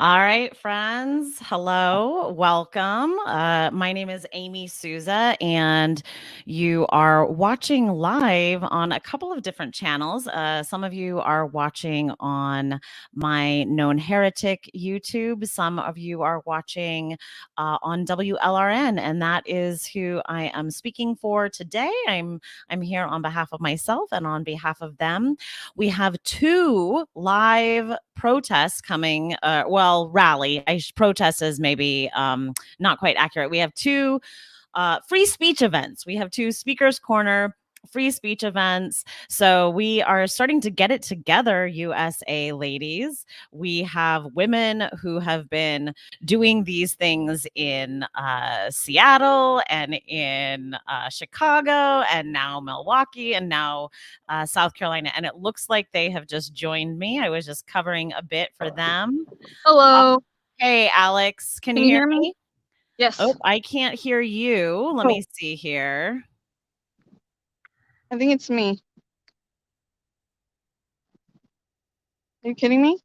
All right, friends. Hello, welcome. My name is Amy Souza, and you are watching live on a couple of different channels. Some of you are watching on my Known Heretic YouTube. Some of you are watching on WLRN, and that is who I am speaking for today. I'm here on behalf of myself and on behalf of them. We have two live protests coming. Rally. Protest is maybe not quite accurate. We have two free speech events. We have two Speakers Corner free speech events. So we are starting to get it together, USA ladies. We have women who have been doing these things in Seattle and in Chicago and now Milwaukee and now South Carolina. And it looks like they have just joined me. I was just covering a bit for them. Hello. Hey, Alex, can you hear me? Yes. Oh, I can't hear you. Let me see here. I think it's me. Are you kidding me?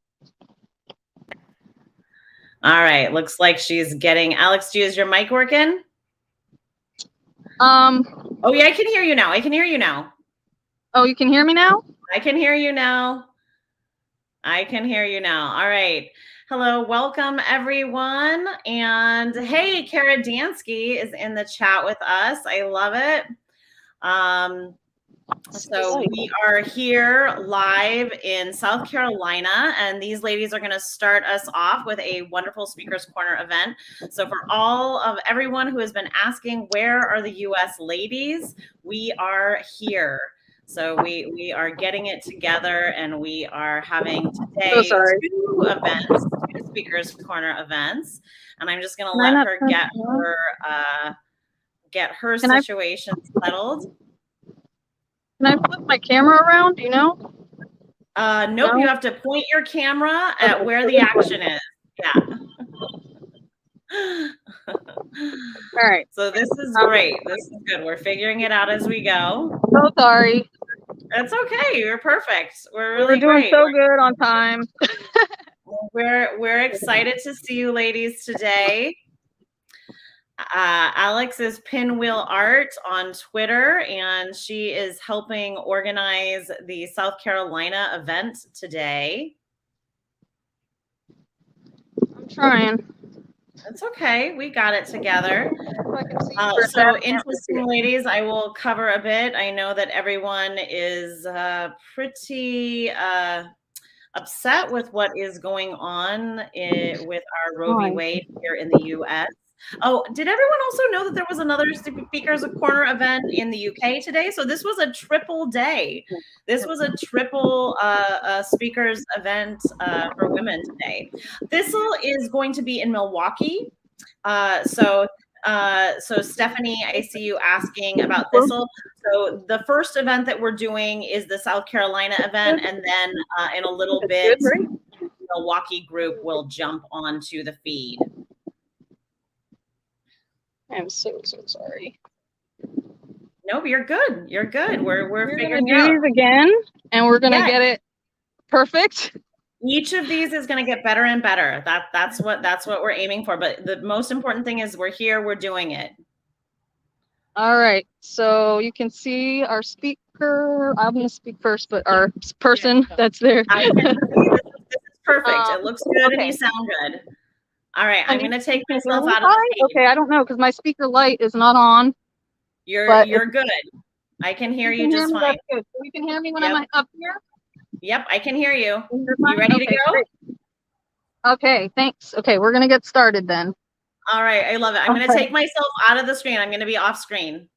All right. Looks like she's getting Alex. Is your mic working? Oh yeah, I can hear you now. I can hear you now. Oh, you can hear me now? I can hear you now. I can hear you now. All right. Hello, welcome everyone. And hey, Kara Dansky is in the chat with us. I love it. So we are here live in South Carolina, and these ladies are going to start us off with a wonderful Speakers Corner event. So for all of everyone who has been asking, where are the US ladies? We are here. So we are getting it together, and we are having today two events, two Speakers Corner events. And I'm just going to let her get her situation settled. Can I flip my camera around? Do you know? Nope, no? You have to point your camera at where the action is. Yeah. All right. So this is great. This is good. We're figuring it out as we go. So sorry. That's okay. You're perfect. We're doing great. So good on time. We're excited to see you ladies today. Alex is Pinwheel Art on Twitter, and she is helping organize the South Carolina event today. I'm trying. That's okay. We got it together. So interesting, ladies. I will cover a bit. I know that everyone is pretty upset with what is going on with our Roe v. Wade here in the U.S. Oh, did everyone also know that there was another Speakers Corner event in the UK today? So this was a triple day. This was a triple speakers event for women today. Thistle is going to be in Milwaukee. So Stephanie, I see you asking about Thistle. So the first event that we're doing is the South Carolina event, and then in a little bit, the Milwaukee group will jump onto the feed. I'm so sorry. Nope, you're good. You're good. We're figuring out. These again, and we're gonna get it perfect. Each of these is going to get better and better. That's what we're aiming for. But the most important thing is we're here. We're doing it. All right. So you can see our speaker. I'm going to speak first, but our person that's there. I can see this is perfect. It looks good and you sound good. All right. I'm going to take myself out of the feed. Okay. I don't know because my speaker light is not on. You're good. I can hear you just fine. That's good. So you can hear me when I'm up here? Yep, I can hear you. You ready to go? Great. Okay, thanks. Okay, we're going to get started then. All right, I love it. I'm going to take myself out of the screen. I'm going to be off screen.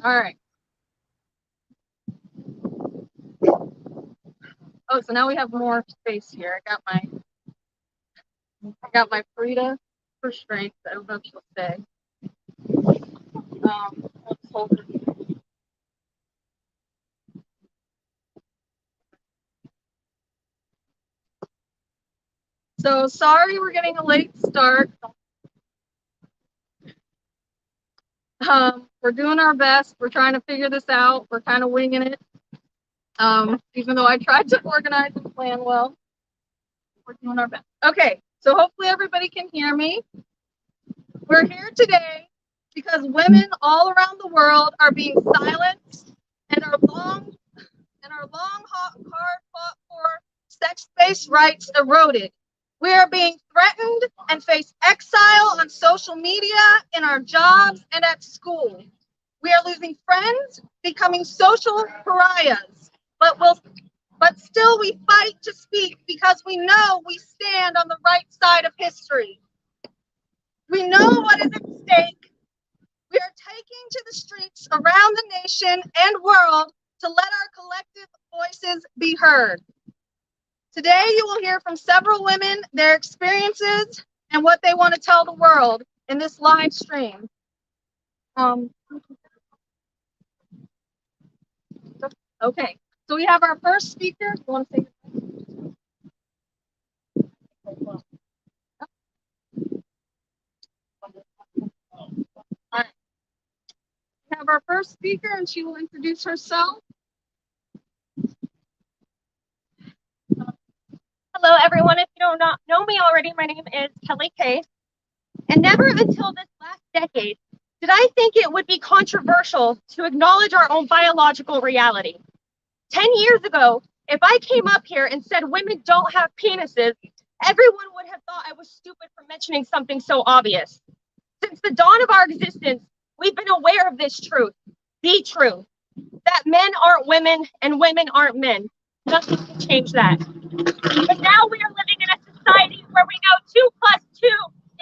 All right. Oh, so now we have more space here. I got my Frida for strength. I don't know if she'll stay. Let's hold her. So sorry we're getting a late start. We're doing our best. We're trying to figure this out. We're kind of winging it. Even though I tried to organize and plan well, we're doing our best. Okay, So hopefully everybody can hear me. We're here today because women all around the world are being silenced and our long, hard fought for sex-based rights eroded. We are being threatened and face exile on social media, in our jobs, and at school. We are losing friends, becoming social pariahs, but still we fight to speak because we know we stand on the right side of history. We know what is at stake. We are taking to the streets around the nation and world to let our collective voices be heard. Today, you will hear from several women, their experiences, and what they want to tell the world in this live stream. Okay, so we have our first speaker. You want to say? All right. We have our first speaker, and she will introduce herself. Hello, everyone. If you don't know me already, my name is Kelly Kay. And never until this last decade did I think it would be controversial to acknowledge our own biological reality. 10 years ago, if I came up here and said women don't have penises, everyone would have thought I was stupid for mentioning something so obvious. Since the dawn of our existence, we've been aware of this truth, the truth, that men aren't women and women aren't men. Nothing can change that. But now we are living in a society where we know 2 plus 2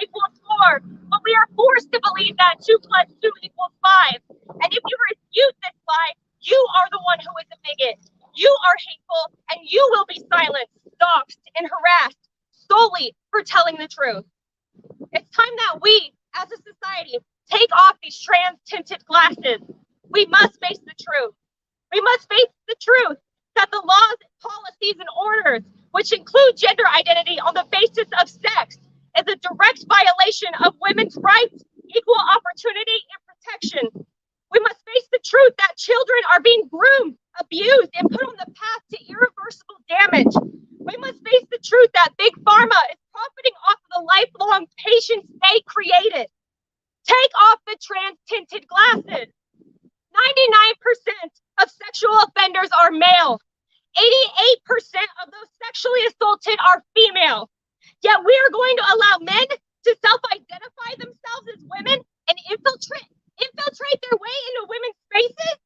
equals 4, but we are forced to believe that 2 plus 2 equals 5. And if you refute this lie, you are the one who is a bigot. You are hateful, and you will be silenced, doxxed, and harassed solely for telling the truth. It's time that we, as a society, take off these trans-tinted glasses. We must face the truth. We must face the truth that the laws, policies, and orders, which include gender identity on the basis of sex, is a direct violation of women's rights, equal opportunity, and protection. We must face the truth that children are being groomed, abused, and put on the path to irreversible damage. We must face the truth that Big Pharma is profiting off of the lifelong patients they created. Take off the trans-tinted glasses. 99% of sexual offenders are male. 88% of those sexually assaulted are female. Yet we are going to allow men to self-identify themselves as women and infiltrate their way into women's spaces?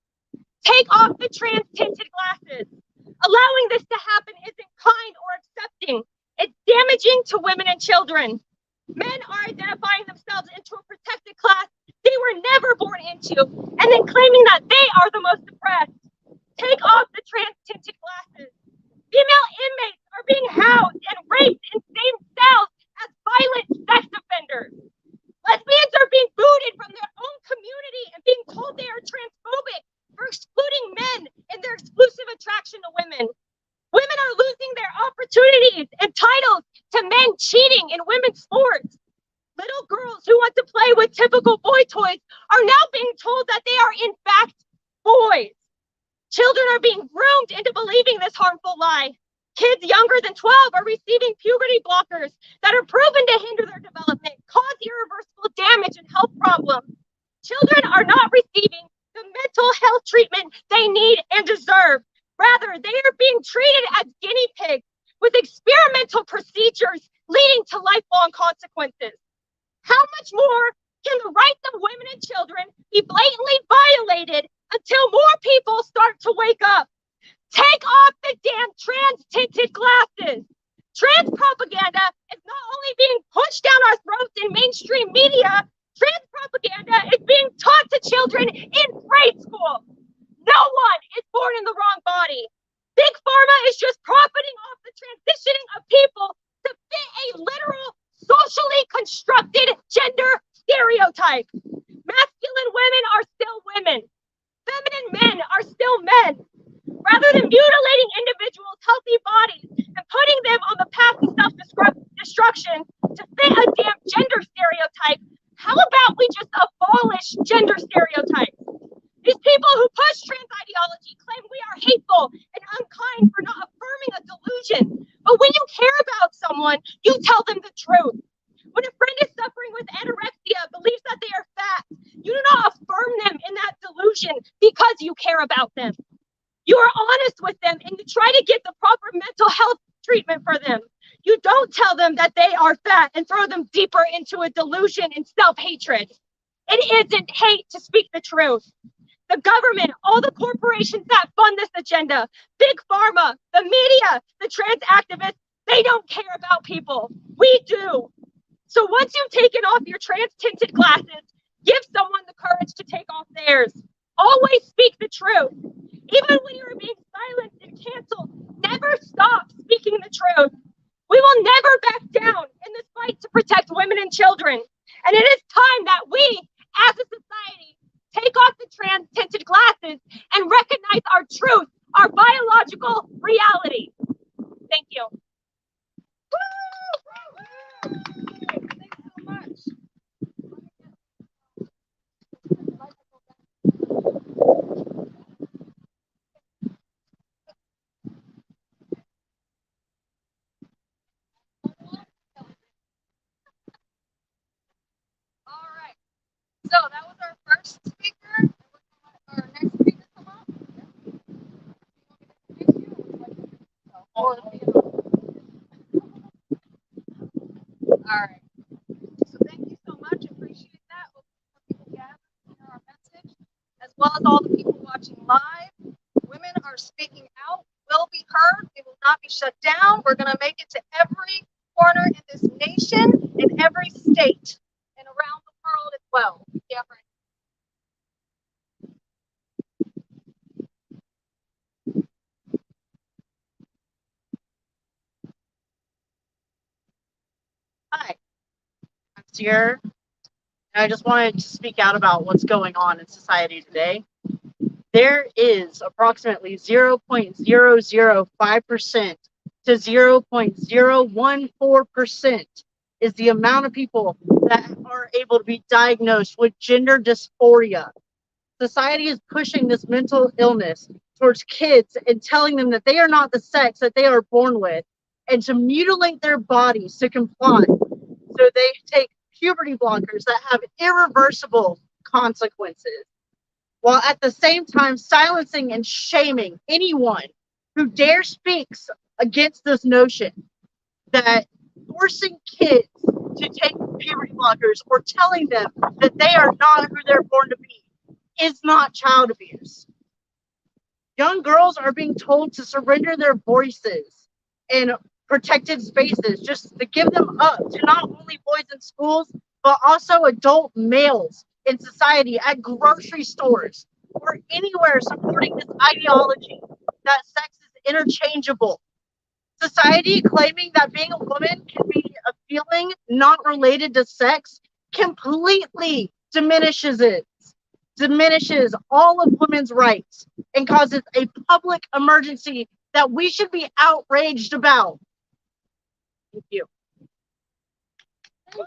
Take off the trans-tinted glasses. Allowing this to happen isn't kind or accepting. It's damaging to women and children. Men are identifying themselves into a protected class they were never born into, and then claiming that they are the most oppressed. Take off the trans-tinted glasses. Female inmates are being housed and raped in same cells as violent sex offenders. Lesbians are being booted from their own community and being told they are transphobic for excluding men in their exclusive attraction to women. Women are losing their opportunities and titles to men cheating in women's sports. Little girls who want to play with typical boy toys are now being told that they are in fact boys. Children are being groomed into believing this harmful lie. Kids younger than 12 are receiving puberty blockers that are proven to hinder their development, cause irreversible damage and health problems. Children are not receiving the mental health treatment they need and deserve. Rather, they are being treated as guinea pigs with experimental procedures leading to lifelong consequences. How much more can the rights of women and children be blatantly violated until more people start to wake up? Take off the damn trans-tinted glasses. Trans propaganda is not only being pushed down our throats in mainstream media, trans propaganda is being taught to children in grade school. No one is born in the wrong body. Big Pharma is just profiting off the transitioning of people to fit a literal, socially constructed gender stereotype. Masculine women are still women. Feminine men are still men. Rather than mutilating individuals' healthy bodies and putting them on the path to self-destruction to fit a damn gender stereotype, how about we just abolish gender stereotypes? These people who push trans ideology claim we are hateful and unkind for not affirming a delusion, but But when you care about someone, you tell them the truth. When a friend is suffering with anorexia, believes that they are fat, you do not affirm them in that delusion because you care about them. You are honest with them and you try to get the proper mental health treatment for them. You don't tell them that they are fat and throw them deeper into a delusion and self-hatred. It isn't hate to speak the truth. The government, all the corporations that fund this agenda, big pharma, the media, the trans activists, they don't care about people. We do. So once you've taken off your trans tinted glasses, give someone the courage to take off theirs. Always speak the truth. Even when you are being silenced and canceled, never stop speaking the truth. We will never back down in this fight to protect women and children. And it is time that we, as a society, take off the trans tinted glasses and recognize our truth, our biological reality. Thank you. Thanks so much. All right. So that was our first speaker. Our next speaker come up. All right. So thank you so much. Appreciate that. Hope people gather to hear our message, as well as all the people watching live. Women are speaking out. Will be heard. We will not be shut down. We're going to make it to every corner in this nation, in every state, and around the world as well. Yeah, right. Hi, I'm Sierra, and I just wanted to speak out about what's going on in society today. There is approximately 0.005% to 0.014% is the amount of people that are able to be diagnosed with gender dysphoria. Society is pushing this mental illness towards kids and telling them that they are not the sex that they are born with, and to mutilate their bodies to comply. So they take puberty blockers that have irreversible consequences, while at the same time silencing and shaming anyone who dare speaks against this notion that forcing kids to take puberty blockers or telling them that they are not who they're born to be is not child abuse. Young girls are being told to surrender their voices in protected spaces, just to give them up to not only boys in schools, but also adult males in society, at grocery stores, or anywhere supporting this ideology that sex is interchangeable. Society claiming that being a woman can be a feeling not related to sex completely diminishes all of women's rights and causes a public emergency that we should be outraged about. Thank you. We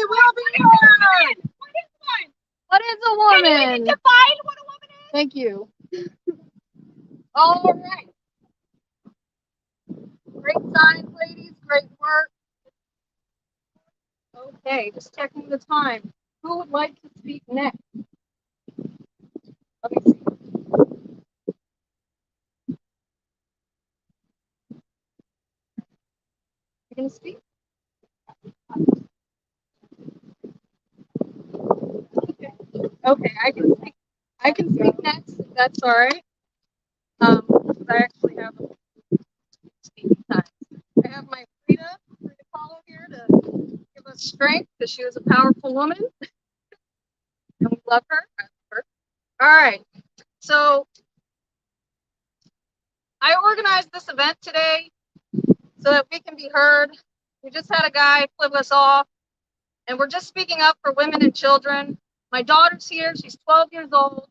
will be heard. What is a woman? Can you define what a woman is? Thank you. All right. Great signs, ladies. Great work. Okay, just checking the time. Who would like to speak next? Let me see. You gonna speak? Okay, I can speak. I can speak next, if that's all right. I actually have a speaking time. I have my Frida Kahlo here to give us strength because she was a powerful woman. And we love her. I love her. All right. So I organized this event today so that we can be heard. We just had a guy flip us off, and we're just speaking up for women and children. My daughter's here. She's 12 years old,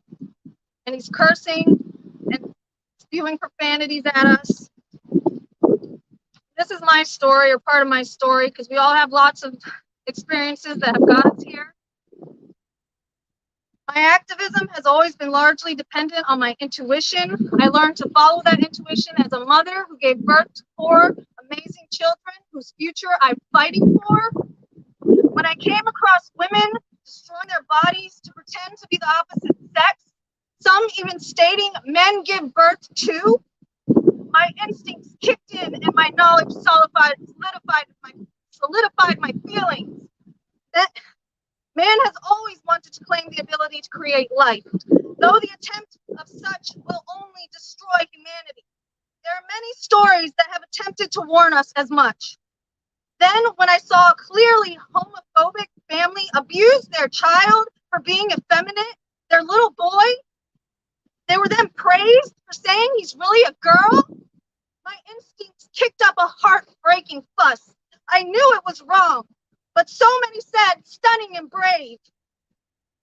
and he's cursing and spewing profanities at us. This is my story, or part of my story, because we all have lots of experiences that have got us here. My activism has always been largely dependent on my intuition. I learned to follow that intuition as a mother who gave birth to 4 amazing children whose future I'm fighting for. When I came across women destroying their bodies to pretend to be the opposite sex, some even stating men give birth too, my instincts kicked in and my knowledge solidified my feelings. That man has always wanted to claim the ability to create life, though the attempt of such will only destroy humanity. There are many stories that have attempted to warn us as much. Then, when I saw a clearly homophobic family abuse their child for being effeminate, their little boy, they were then praised for saying he's really a girl. My instincts kicked up a heartbreaking fuss. I knew it was wrong, but so many said stunning and brave.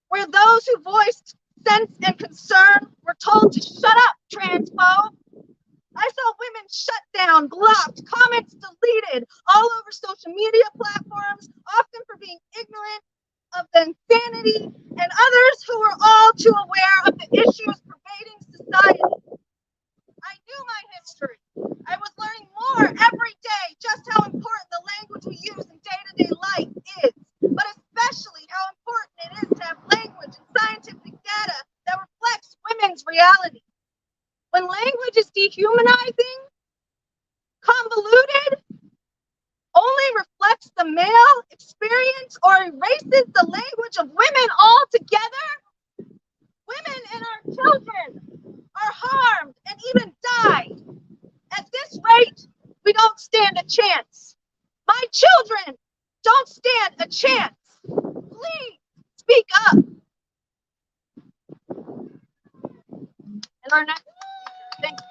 Where those who voiced sense and concern were told to shut up, transphobe. I saw women shut down, blocked, comments deleted all over social media platforms, often for being ignorant of the insanity, and others who were all too aware of the issues pervading society. I knew my history. I was learning more every day just how important the language we use in day-to-day life is, but especially how important it is to have language and scientific data that reflects women's reality. When language is dehumanizing, convoluted, only reflects the male experience or erases the language of women altogether, women and our children are harmed and even die. At this rate, we don't stand a chance. My children don't stand a chance. Please speak up. And our next speaker, thank you.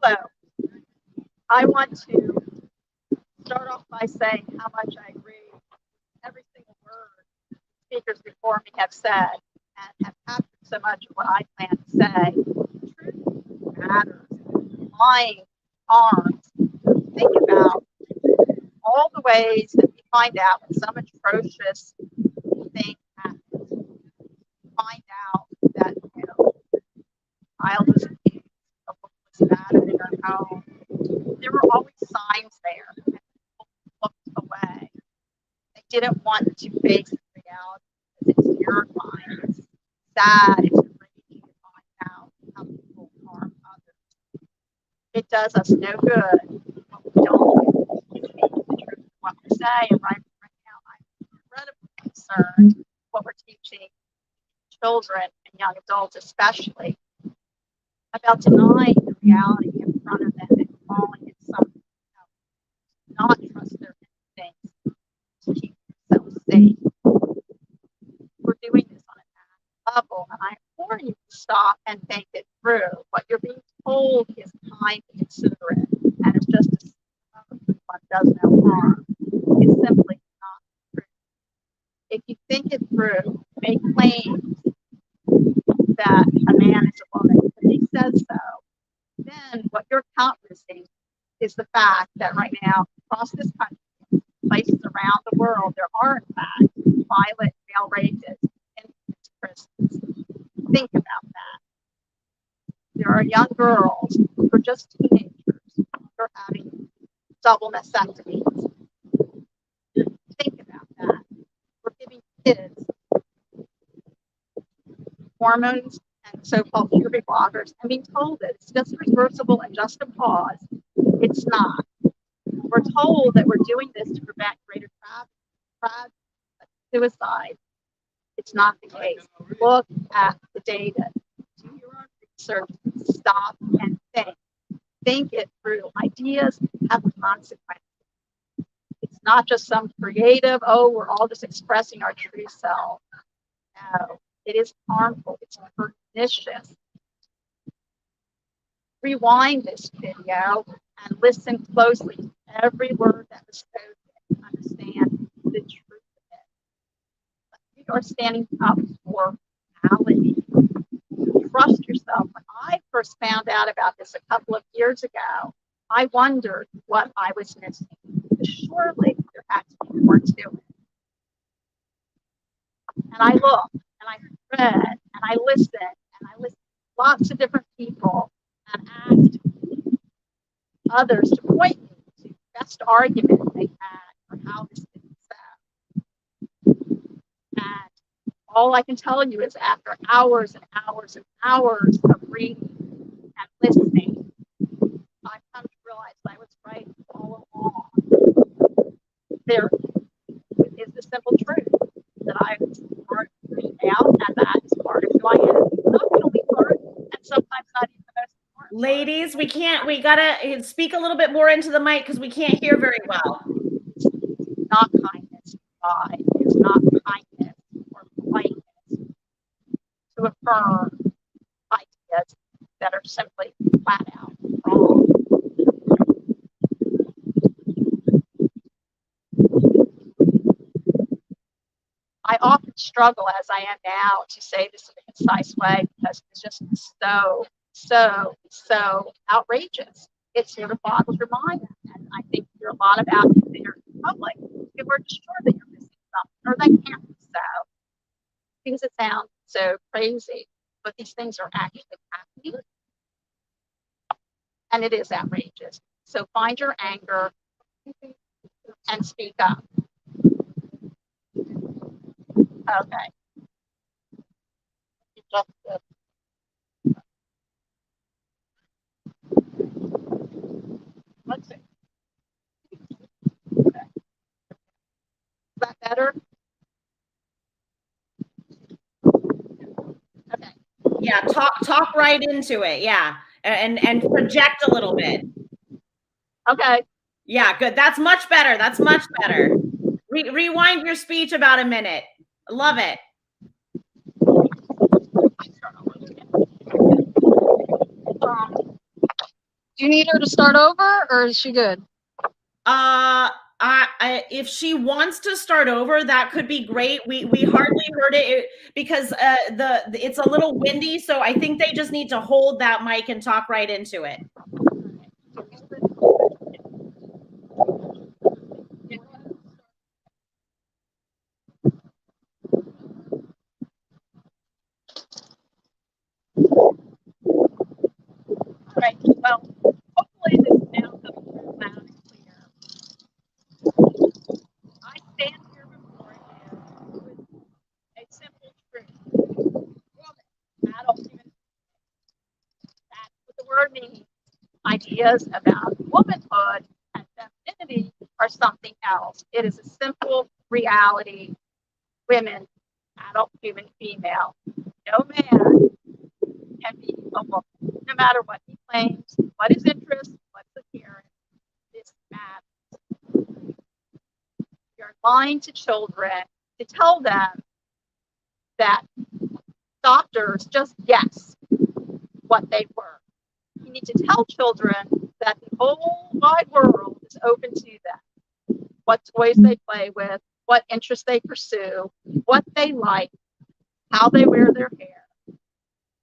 Hello. I want to start off by saying how much I agree with every single word speakers before me have said and have captured so much of what I plan to say. Truth matters. Lying harms. Think about all the ways that we find out when some atrocious thing happens. Find out that, child was abused, a woman was battered in her home. There were always signs there, and people looked away. They didn't want to face the reality because it's terrifying. It's sad. It's enraging to find out how people harm others. It does us no good when we don't speak the truth of what we say. And right now, I'm incredibly concerned what we're teaching children and young adults, especially, about denying the reality in front of them and calling it something else. Not trust their instincts to keep themselves safe. We're doing this on a national level, and I implore you to stop and think it through. What you're being told is kind and considerate, and it's just one does no harm. It's simply not true. If you think it through, make claims that a man is a woman, if he says so, then what you're countenancing is the fact that right now, across this country, places around the world, there are in fact violent male rapists in prisons. Think about that. There are young girls who are just teenagers who are having double mastectomies. Think about that. We're giving kids hormones and so-called puberty blockers and being told that it's just reversible and just a pause. It's not. We're told that we're doing this to prevent greater suicide. It's not the case. Look at the data. Do your own research. Stop and think. Think it through. Ideas have consequences. It's not just some creative, oh, we're all just expressing our true self. No, it is harmful. It's pernicious. Rewind this video and listen closely to every word that was spoken to understand the truth of it. We start standing up for reality. Trust yourself. When I first found out about this a couple of years ago, I wondered what I was missing. Surely there had to be more to it. And I looked and I read and I listened to lots of different people and asked others to point me to the best argument they had for how this didn't sound. And all I can tell you is after hours and hours and hours of reading and listening, I've come to realize I was right all along. There is the simple truth that I was part of now, and that is part of who I am. Not the only part, and sometimes not even the most important. Ladies, we gotta speak a little bit more into the mic because we can't hear very well. Not kindness, God. It's not kindness or politeness to affirm ideas that are simply flat out wrong. I often struggle, as I am now, to say this in a concise way because it's just so outrageous. It sort of boggles your mind. And I think there are a lot of out there in the public who are just sure that you're missing something or they can't be so because it sounds so crazy. But these things are actually happening. And it is outrageous. So find your anger and speak up. Okay. Let's see. Okay. Is that better? Okay. Yeah, talk right into it. Yeah. And project a little bit. Okay. Yeah, good. That's much better. That's much better. Rewind your speech about a minute. Love it. Do you need her to start over, or is she good? If she wants to start over, that could be great. We hardly heard it because it's a little windy, so I think they just need to hold that mic and talk right into it. Right. Well, hopefully this is now coming through loud and clear. I stand here before you with a simple truth. Woman, adult human, that's what the word means. Ideas about womanhood and femininity are something else. It is a simple reality. Women, adult human female. No man can be a woman, no matter what he claims, what his interest, what's appearance. This matters. You're lying to children to tell them that doctors just guess what they were. You need to tell children that the whole wide world is open to them. What toys they play with, what interests they pursue, what they like, how they wear their hair.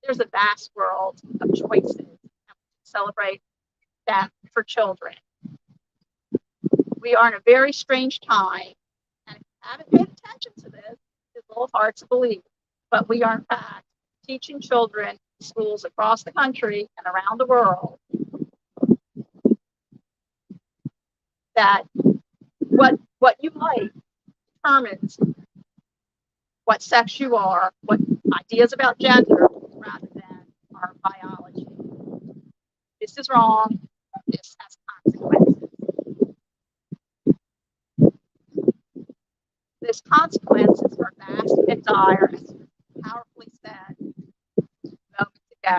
There's a vast world of choices, and we celebrate them for children. We are in a very strange time, and if you haven't paid attention to this, it's a little hard to believe. But we are, in fact, teaching children in schools across the country and around the world that what you like determines what sex you are, what ideas about gender rather than our biology. This is wrong. This has consequences. Those consequences are vast and dire, as powerfully said moments ago.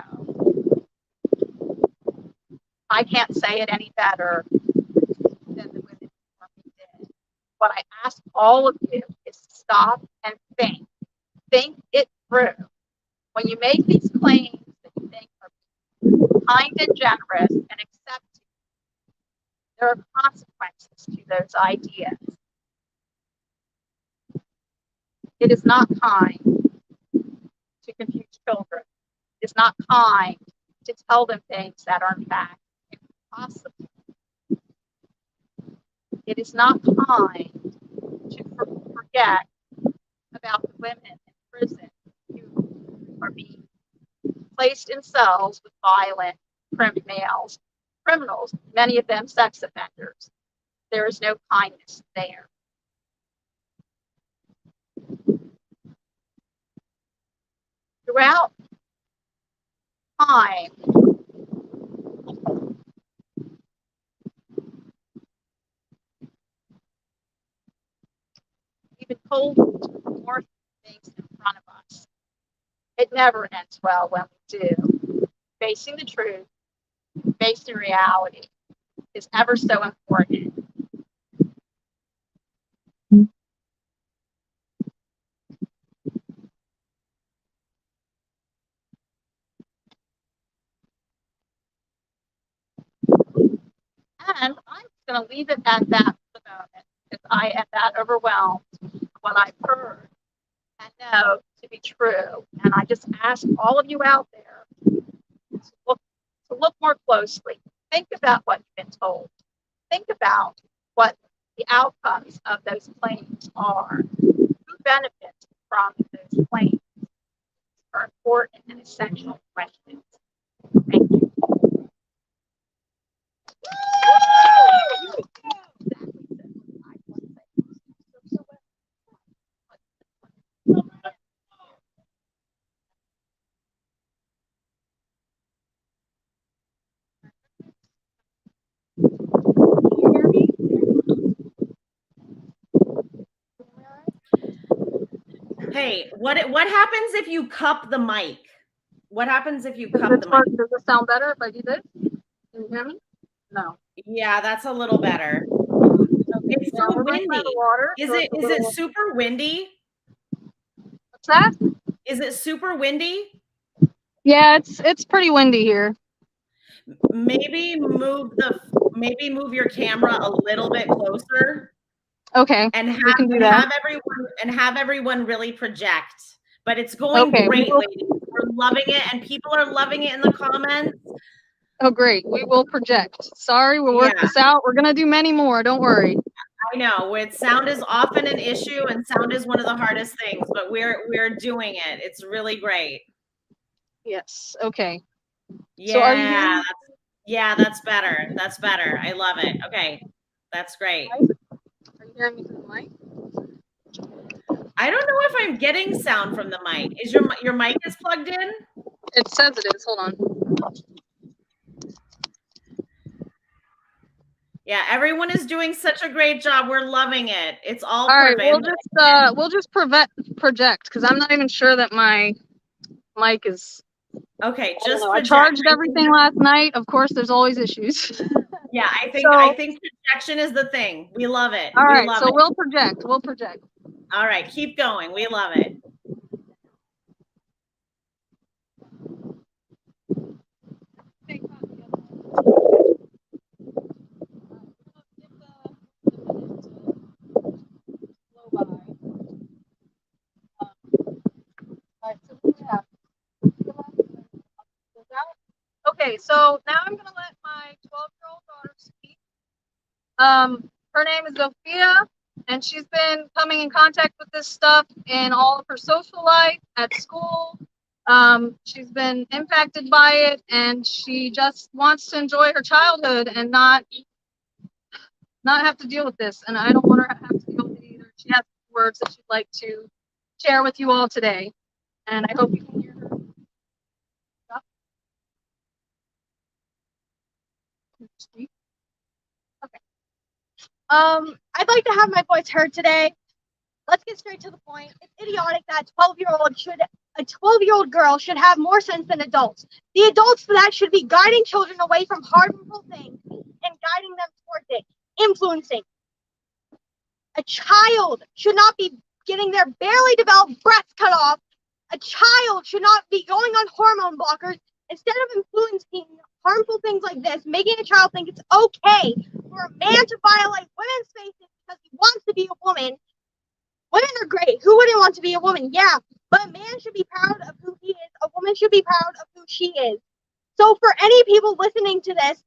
I can't say it any better than the women before me did. What I ask all of you is to stop and think. Think it through. When you make these claims that you think are kind and generous and accepting, there are consequences to those ideas. It is not kind to confuse children. It is not kind to tell them things that are in fact impossible. It is not kind to forget about the women in prison who are being placed in cells with violent criminals, many of them sex offenders. There is no kindness there. Throughout time, we've been told more things in front of us. It never ends well when we do. Facing the truth, facing reality is ever so important. And I'm going to leave it at that for the moment because I am that overwhelmed with what I've heard and know to be true. And I just ask all of you out there to look more closely. Think about what you've been told. Think about what the outcomes of those claims are. Who benefits from those claims? These are important and essential questions. Thank you. Hey, what happens if you cup the mic? What happens if you cup the mic? Does it sound better if I do this? Can you hear me? No. Yeah, that's a little better. It's so windy. Is it super windy? What's that? Is it super windy? Yeah, it's pretty windy here. Maybe move your camera a little bit closer. Okay, and we can do that. have everyone really project. But it's going great, ladies. We're loving it, and people are loving it in the comments. Oh, great. We will project. Sorry, we'll work this out. We're gonna do many more. Don't worry. I know sound is often an issue, and sound is one of the hardest things. But we're doing it. It's really great. Yes. Okay. Yeah. So are you hearing? Yeah, that's better. That's better. I love it. Okay, that's great. Are you hearing me through the mic? I don't know if I'm getting sound from the mic. Is your mic is plugged in? It says it is. Hold on. Yeah, everyone is doing such a great job. We're loving it. It's all right. perfect. We'll just project because I'm not even sure that my mic is. Okay, just I charged everything last night. Of course, there's always issues. Yeah, I think projection is the thing. We love it. All right, so we'll project. We'll project. All right, keep going. We love it. Okay, so now I'm gonna let my 12-year-old daughter speak. Her name is Sophia, and she's been coming in contact with this stuff in all of her social life, at school. She's been impacted by it, and she just wants to enjoy her childhood and not have to deal with this. And I don't want her to have to deal with it either. She has words that she'd like to share with you all today, and I hope you can hear her. Okay. I'd like to have my voice heard today. Let's get straight to the point. It's idiotic that a 12-year-old girl should have more sense than adults. The adults for that should be guiding children away from harmful things and guiding them towards it, influencing. A child should not be getting their barely developed breasts cut off. A child should not be going on hormone blockers instead of influencing harmful things like this, making a child think it's okay for a man to violate women's spaces because he wants to be a woman. Women are great. Who wouldn't want to be a woman? Yeah, but a man should be proud of who he is. A woman should be proud of who she is. So for any people listening to this,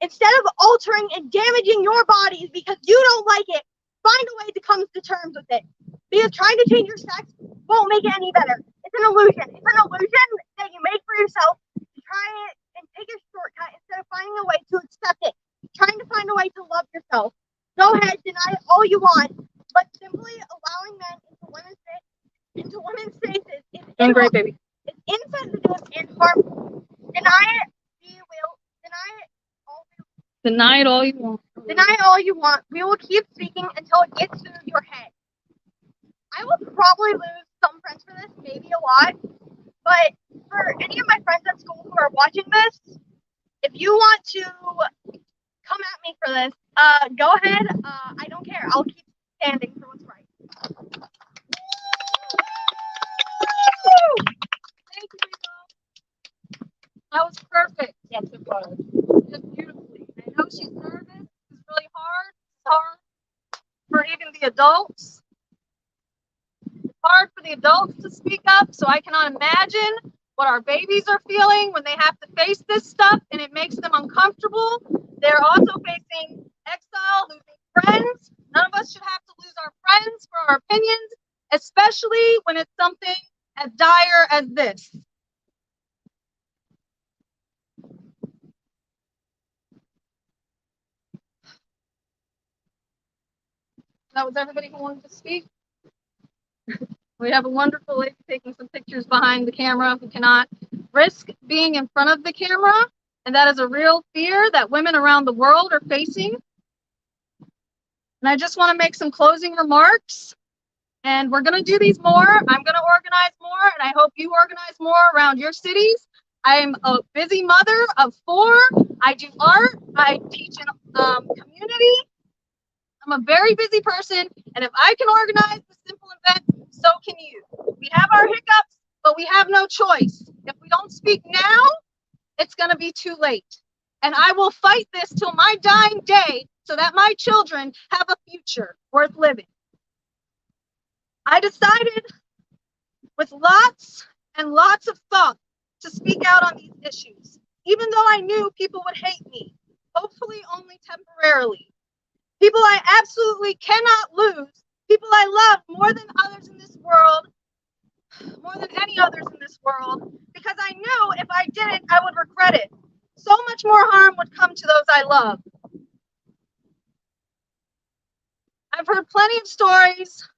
instead of altering and damaging your bodies because you don't like it, find a way to come to terms with it. Because trying to change your sex won't make it any better. It's an illusion. It's an illusion that you make for yourself to try it and take a shortcut instead of finding a way to accept it. Trying to find a way to love yourself. Go ahead, deny it all you want, but simply allowing men into women's faces is Great, baby. It's insensitive and harmful. Deny it, you will. Deny it all you Deny it all you want. Deny it all you want. We will keep speaking until it gets through your head. I will probably lose some friends for this, maybe a lot. But for any of my friends at school who are watching this, if you want to come at me for this, go ahead. I don't care. I'll keep standing for what's right. Thank you, Rachel. That was perfect. Yes, it was. Just beautifully. I know she's nervous. It's really hard. It's hard for even the adults. It's hard for the adults to speak up, so I cannot imagine what our babies are feeling when they have to face this stuff, and it makes them uncomfortable. They're also facing exile, losing friends. None of us should have to lose our friends for our opinions, especially when it's something as dire as this. That was everybody who wanted to speak. We have a wonderful lady taking some pictures behind the camera who cannot risk being in front of the camera, and that is a real fear that women around the world are facing. And I just want to make some closing remarks, and we're going to do these more. I'm going to organize more, and I hope you organize more around your cities. I am a busy mother of 4. I do art. I teach in community. I'm a very busy person, and if I can organize the simple event, so can you. We have our hiccups, but we have no choice. If we don't speak now, it's going to be too late. And I will fight this till my dying day so that my children have a future worth living. I decided with lots and lots of thought to speak out on these issues, even though I knew people would hate me, hopefully only temporarily. People I absolutely cannot lose, people I love more than others in this world, more than any others in this world, because I knew if I didn't, I would regret it. So much more harm would come to those I love. I've heard plenty of stories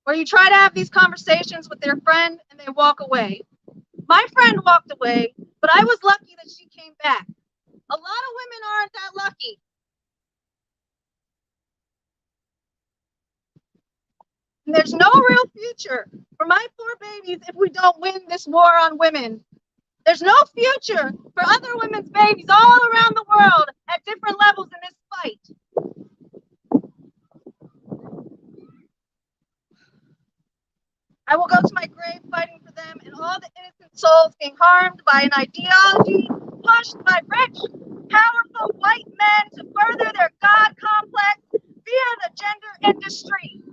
where you try to have these conversations with their friend and they walk away. My friend walked away, but I was lucky that she came back. A lot of women aren't that lucky. And there's no real future for my poor babies if we don't win this war on women. There's no future for other women's babies all around the world at different levels in this fight. I will go to my grave fighting for them and all the innocent souls being harmed by an ideology pushed by rich, powerful white men to further their God complex via the gender industry.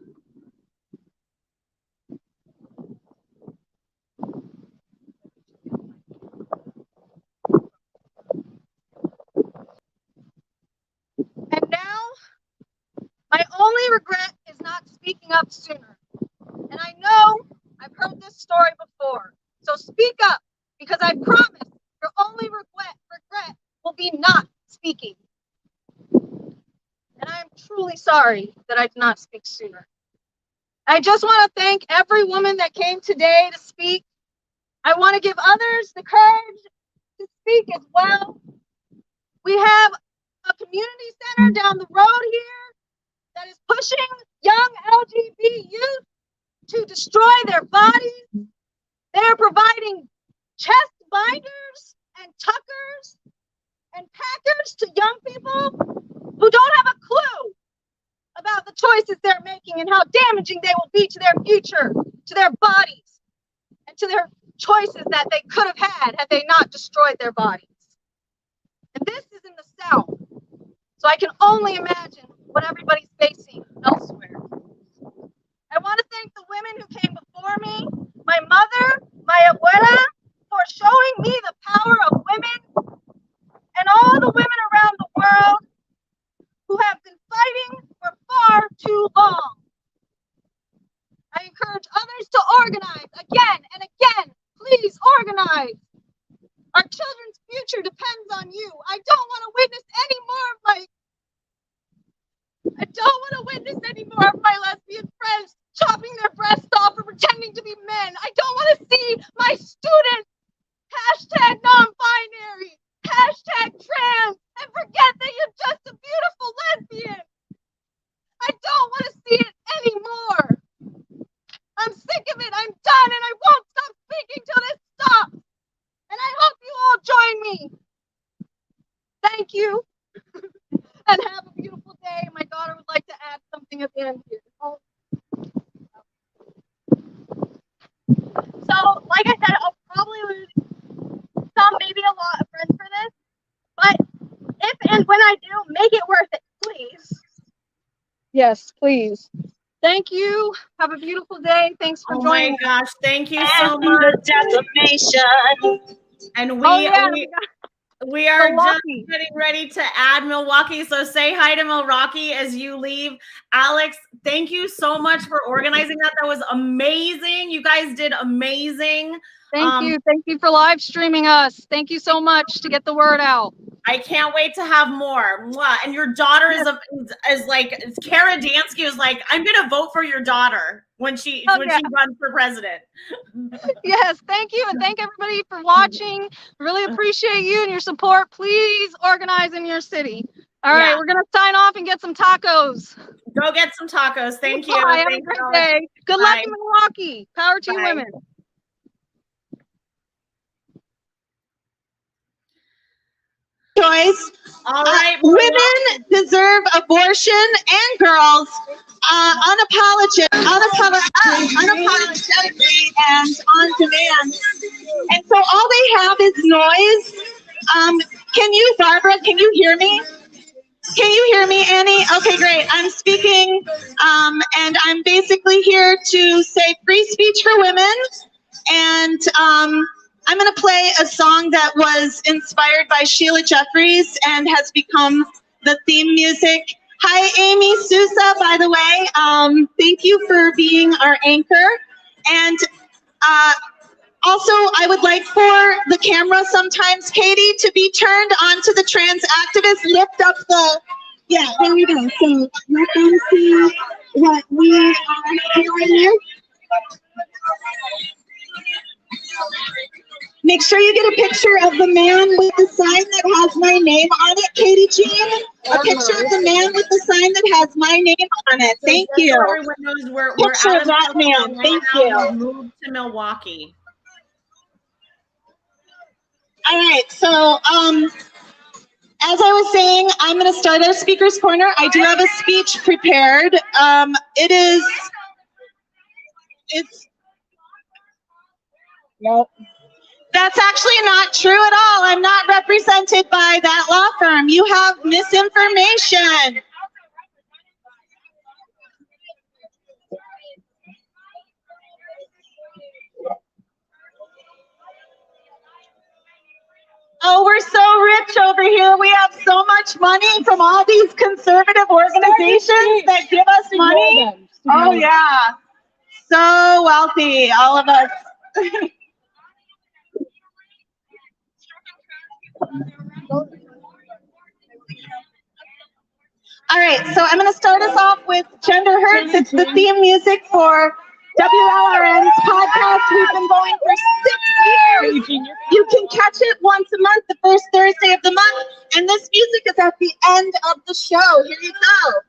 And now, my only regret is not speaking up sooner. And I know I've heard this story before. So speak up, because I promise your only regret will be not speaking. And I am truly sorry that I did not speak sooner. I just want to thank every woman that came today to speak. I want to give others the courage to speak as well. We have a community center down the road here that is pushing young LGBT youth to destroy their bodies. They are providing chest binders and tuckers and packers to young people who don't have a clue about the choices they're making and how damaging they will be to their future, to their bodies, and to their choices that they could have had they not destroyed their bodies. And this is in the South, so I can only imagine what everybody's facing elsewhere. I want to women who came before me, my mother, my abuela, for showing me the power of women, and all the women around the world who have been fighting for far too long. I encourage others to organize again and again. Please organize. Our children's future depends on you. I don't want to witness any more of my lesbian friends chopping their breasts off or pretending to be men. I don't want to see my students hashtag non-binary, hashtag trans, and forget that you're just a beautiful lesbian. I don't want to see it anymore. I'm sick of it. I'm done, and I won't stop speaking till this stops. And I hope you all join me. Thank you. And have a beautiful day. My daughter would like to add something at the end here. So, like I said, I'll probably lose some, maybe a lot of friends for this. But if and when I do, make it worth it, please. Yes, please. Thank you. Have a beautiful day. Thanks for joining. Oh my gosh, thank you so much. Defamation. And we are just Milwaukee. getting ready to add Milwaukee. So say hi to Milwaukee as you leave. Alex, thank you so much for organizing that. That was amazing. You guys did amazing. Thank you. Thank you for live streaming us. Thank you so much to get the word out. I can't wait to have more. Mwah. And your daughter is like, Kara Dansky was like, I'm going to vote for your daughter when she runs for president. Yes, thank you. And thank everybody for watching. Really appreciate you and your support. Please organize in your city. All right, we're going to sign off and get some tacos. Go get some tacos. Thank you. Bye. Have a great day. Good luck in Milwaukee. Power to you women. Choice. All right. Women deserve abortion and girls unapologetically and on demand. And so all they have is noise. Barbara, can you hear me? Can you hear me, Annie? Okay, great. I'm speaking, and I'm basically here to say free speech for women. And I'm going to play a song that was inspired by Sheila Jeffries and has become the theme music. Hi, Amy Sousa, by the way. Thank you for being our anchor. And also, I would like for the camera sometimes, Katie, to be turned onto the trans activists. Lift up the, yeah, there we go. So let them see what we are doing here. Make sure you get a picture of the man with the sign that has my name on it, Katie Jean. A picture of the man with the sign that has my name on it. Thank you. Everyone knows we're Picture out of that man. Thank you. Moved to Milwaukee. All right, so as I was saying, I'm going to start our speaker's corner. I do have a speech prepared. Nope. That's actually not true at all. I'm not represented by that law firm. You have misinformation. Oh, we're so rich over here. We have so much money from all these conservative organizations that give us money. Oh, yeah. So wealthy, all of us. All right, so I'm going to start us off with Gender Hurts. It's the theme music for WLRN's podcast. We've been going for 6 years. You can catch it once a month, the first Thursday of the month. And this music is at the end of the show. Here you go.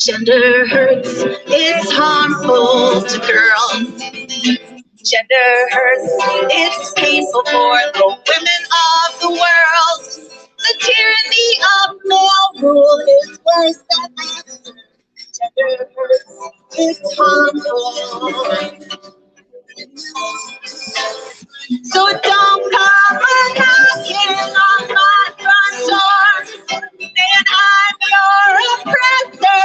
Gender hurts, it's harmful to girls. Gender hurts, it's painful for the women of the world. The tyranny of male rule is worse than that. Gender hurts, it's harmful. So don't come knocking on my front door, saying I'm your oppressor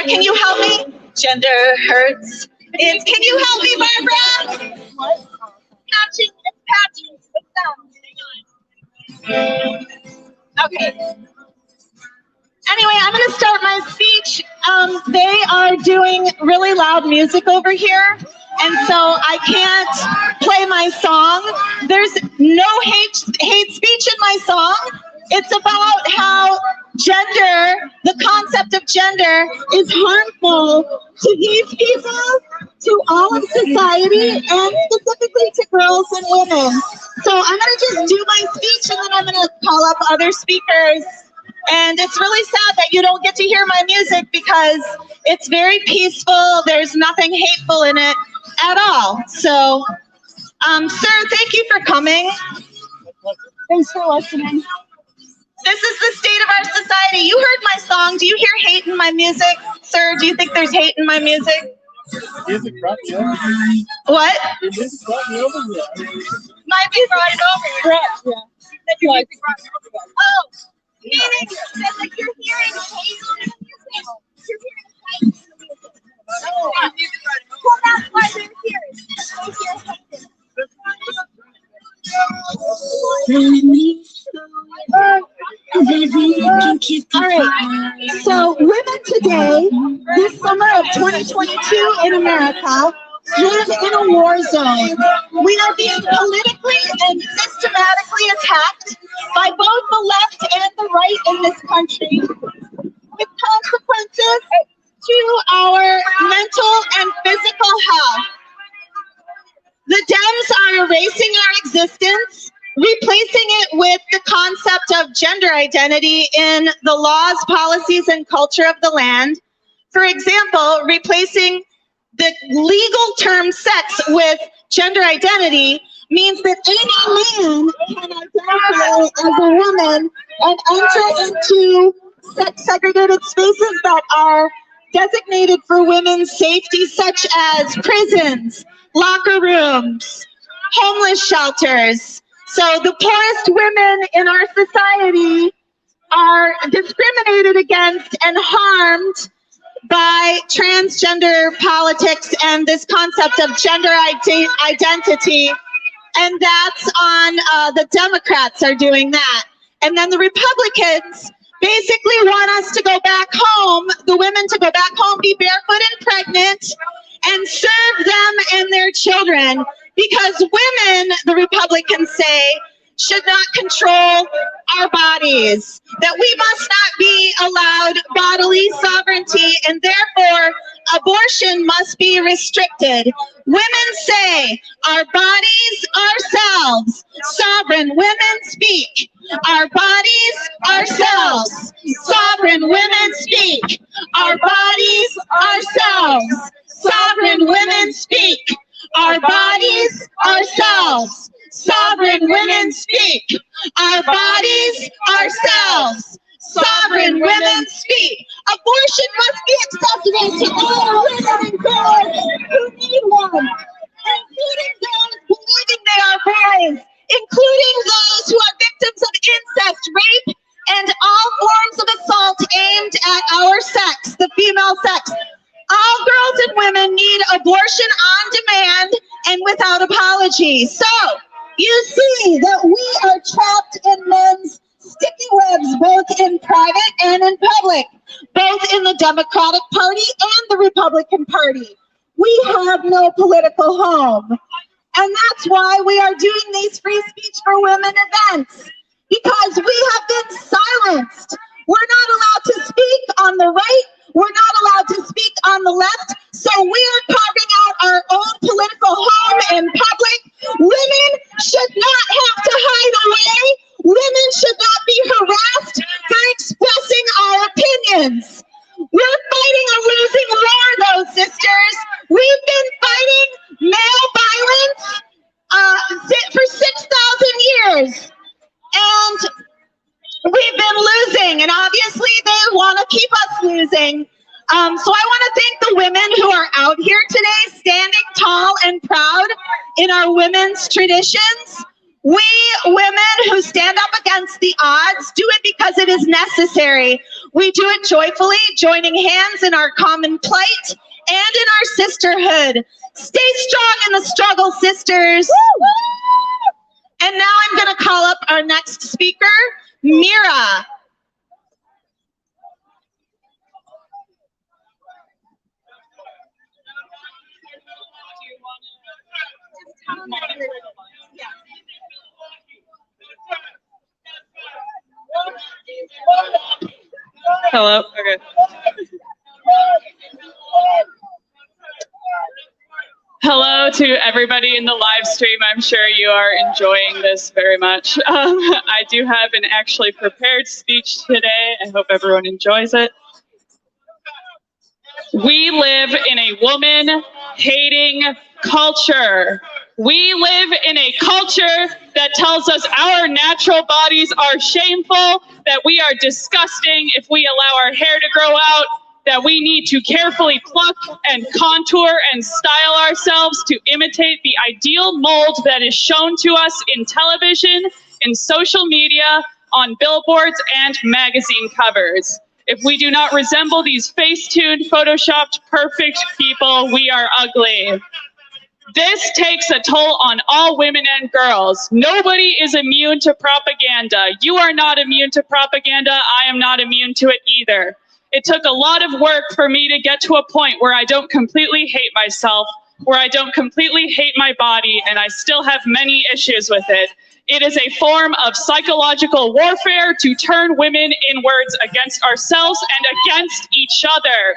can you help me? Gender hurts. Can you help me, Barbara? What? Patching. It's patching. Okay. Anyway, I'm going to start my speech. They are doing really loud music over here, and so I can't play my song. There's no hate speech in my song. It's about how gender, the concept of gender, is harmful to these people, to all of society, and specifically to girls and women. So I'm going to just do my speech, and then I'm going to call up other speakers. And it's really sad that you don't get to hear my music because it's very peaceful. There's nothing hateful in it at all. So, sir, thank you for coming. Thanks for listening. This is the state of our society. You heard my song. Do you hear hate in my music? Sir, do you think there's hate in my music? Music brought me over. What? Your music brought me over here. My music brought it over. Correct, yeah. That your music brought me over. Oh, meaning that like you're hearing hate in the music. You're hearing hate in the music. No. Well, that's why they're here. They hear hate. All right, so women today, this summer of 2022 in America, live in a war zone. We are being politically and systematically attacked by both the left and the right in this country, with consequences to our mental and physical health. The Dems are erasing our existence, replacing it with the concept of gender identity in the laws, policies, and culture of the land. For example, replacing the legal term sex with gender identity means that any man can identify as a woman and enter into sex-segregated spaces that are designated for women's safety, such as prisons, locker rooms, homeless shelters. So the poorest women in our society are discriminated against and harmed by transgender politics and this concept of gender identity. And that's on the Democrats are doing that. And then the Republicans basically want us to go back home, the women to go back home, be barefoot and pregnant, and serve them and their children, because women, the Republicans say, should not control our bodies, that we must not be allowed bodily sovereignty, and therefore abortion must be restricted. Women say, our bodies, ourselves. Sovereign women speak. Our bodies, ourselves. Sovereign women speak. Our bodies, ourselves. Sovereign women speak. Our bodies, ourselves. Sovereign women speak. Our bodies, ourselves. Sovereign women speak. Abortion must be accessible to all women and girls who need one, including those believing they are boys, including those who are victims of incest, rape, and all forms of assault aimed at our sex, the female sex. All girls and women need abortion on demand and without apology. So, you see that we are trapped in men's sticky webs, both in private and in public, both in the Democratic Party and the Republican Party. We have no political home. And that's why we are doing these free speech for women events, because we have been silenced. We're not allowed to speak on the right. We're not allowed to speak on the left. So we are carving out our own political home in public. Women should not have to hide away. Women should not be harassed for expressing our opinions. We're fighting a losing war, though, sisters. We've been fighting male violence for 6,000 years. And we've been losing, and obviously they want to keep us losing. So I want to thank the women who are out here today, standing tall and proud in our women's traditions. We women who stand up against the odds do it because it is necessary. We do it joyfully, joining hands in our common plight and in our sisterhood. Stay strong in the struggle, sisters. And now I'm going to call up our next speaker, Mira. Hello. Okay. Hello to everybody in the live stream. I'm sure you are enjoying this very much. I do have an actually prepared speech today. I hope everyone enjoys it. We live in a woman-hating culture. We live in a culture that tells us our natural bodies are shameful, that we are disgusting if we allow our hair to grow out, that we need to carefully pluck and contour and style ourselves to imitate the ideal mold that is shown to us in television, in social media, on billboards, and magazine covers. If we do not resemble these face-tuned, photoshopped, perfect people, we are ugly. This takes a toll on all women and girls. Nobody is immune to propaganda. You are not immune to propaganda. I am not immune to it either. It took a lot of work for me to get to a point where I don't completely hate myself, where I don't completely hate my body, and I still have many issues with it. It is a form of psychological warfare to turn women inwards against ourselves and against each other,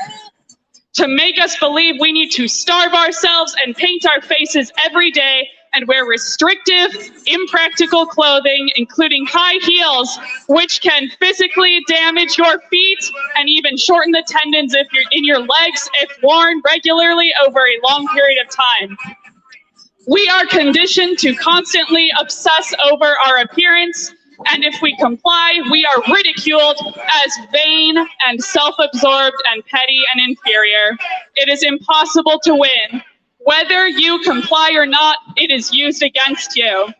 to make us believe we need to starve ourselves and paint our faces every day and wear restrictive, impractical clothing, including high heels, which can physically damage your feet and even shorten the tendons if you're in your legs if worn regularly over a long period of time. We are conditioned to constantly obsess over our appearance, and if we comply, we are ridiculed as vain and self-absorbed and petty and inferior. It is impossible to win. Whether you comply or not, it is used against you.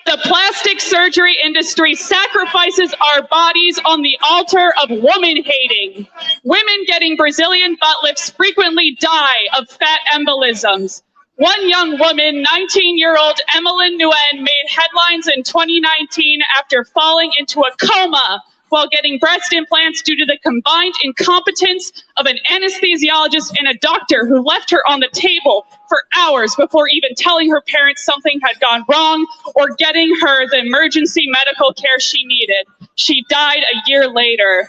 The plastic surgery industry sacrifices our bodies on the altar of woman-hating. Women getting Brazilian butt lifts frequently die of fat embolisms. One young woman, 19-year-old Emmeline Nguyen, made headlines in 2019 after falling into a coma while getting breast implants due to the combined incompetence of an anesthesiologist and a doctor who left her on the table for hours before even telling her parents something had gone wrong or getting her the emergency medical care she needed. She died a year later.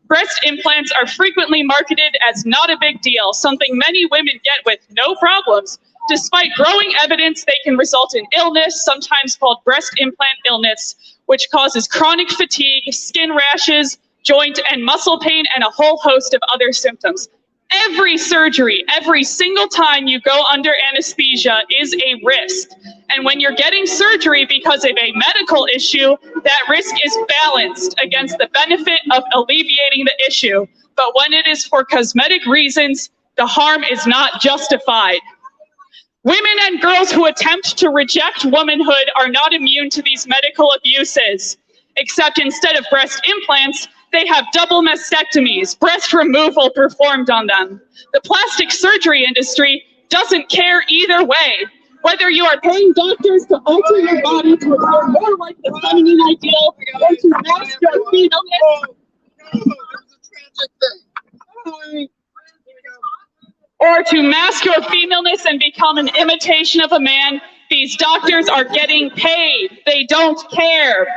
Breast implants are frequently marketed as not a big deal, something many women get with no problems. Despite growing evidence, they can result in illness, sometimes called breast implant illness, which causes chronic fatigue, skin rashes, joint and muscle pain, and a whole host of other symptoms. Every surgery, every single time you go under anesthesia is a risk. And when you're getting surgery because of a medical issue, that risk is balanced against the benefit of alleviating the issue. But when it is for cosmetic reasons, the harm is not justified. Women and girls who attempt to reject womanhood are not immune to these medical abuses, except instead of breast implants, they have double mastectomies, breast removal performed on them. The plastic surgery industry doesn't care either way. Whether you are paying doctors to alter your body to appear more like the feminine ideal or to mask your femaleness and become an imitation of a man, these doctors are getting paid. They don't care.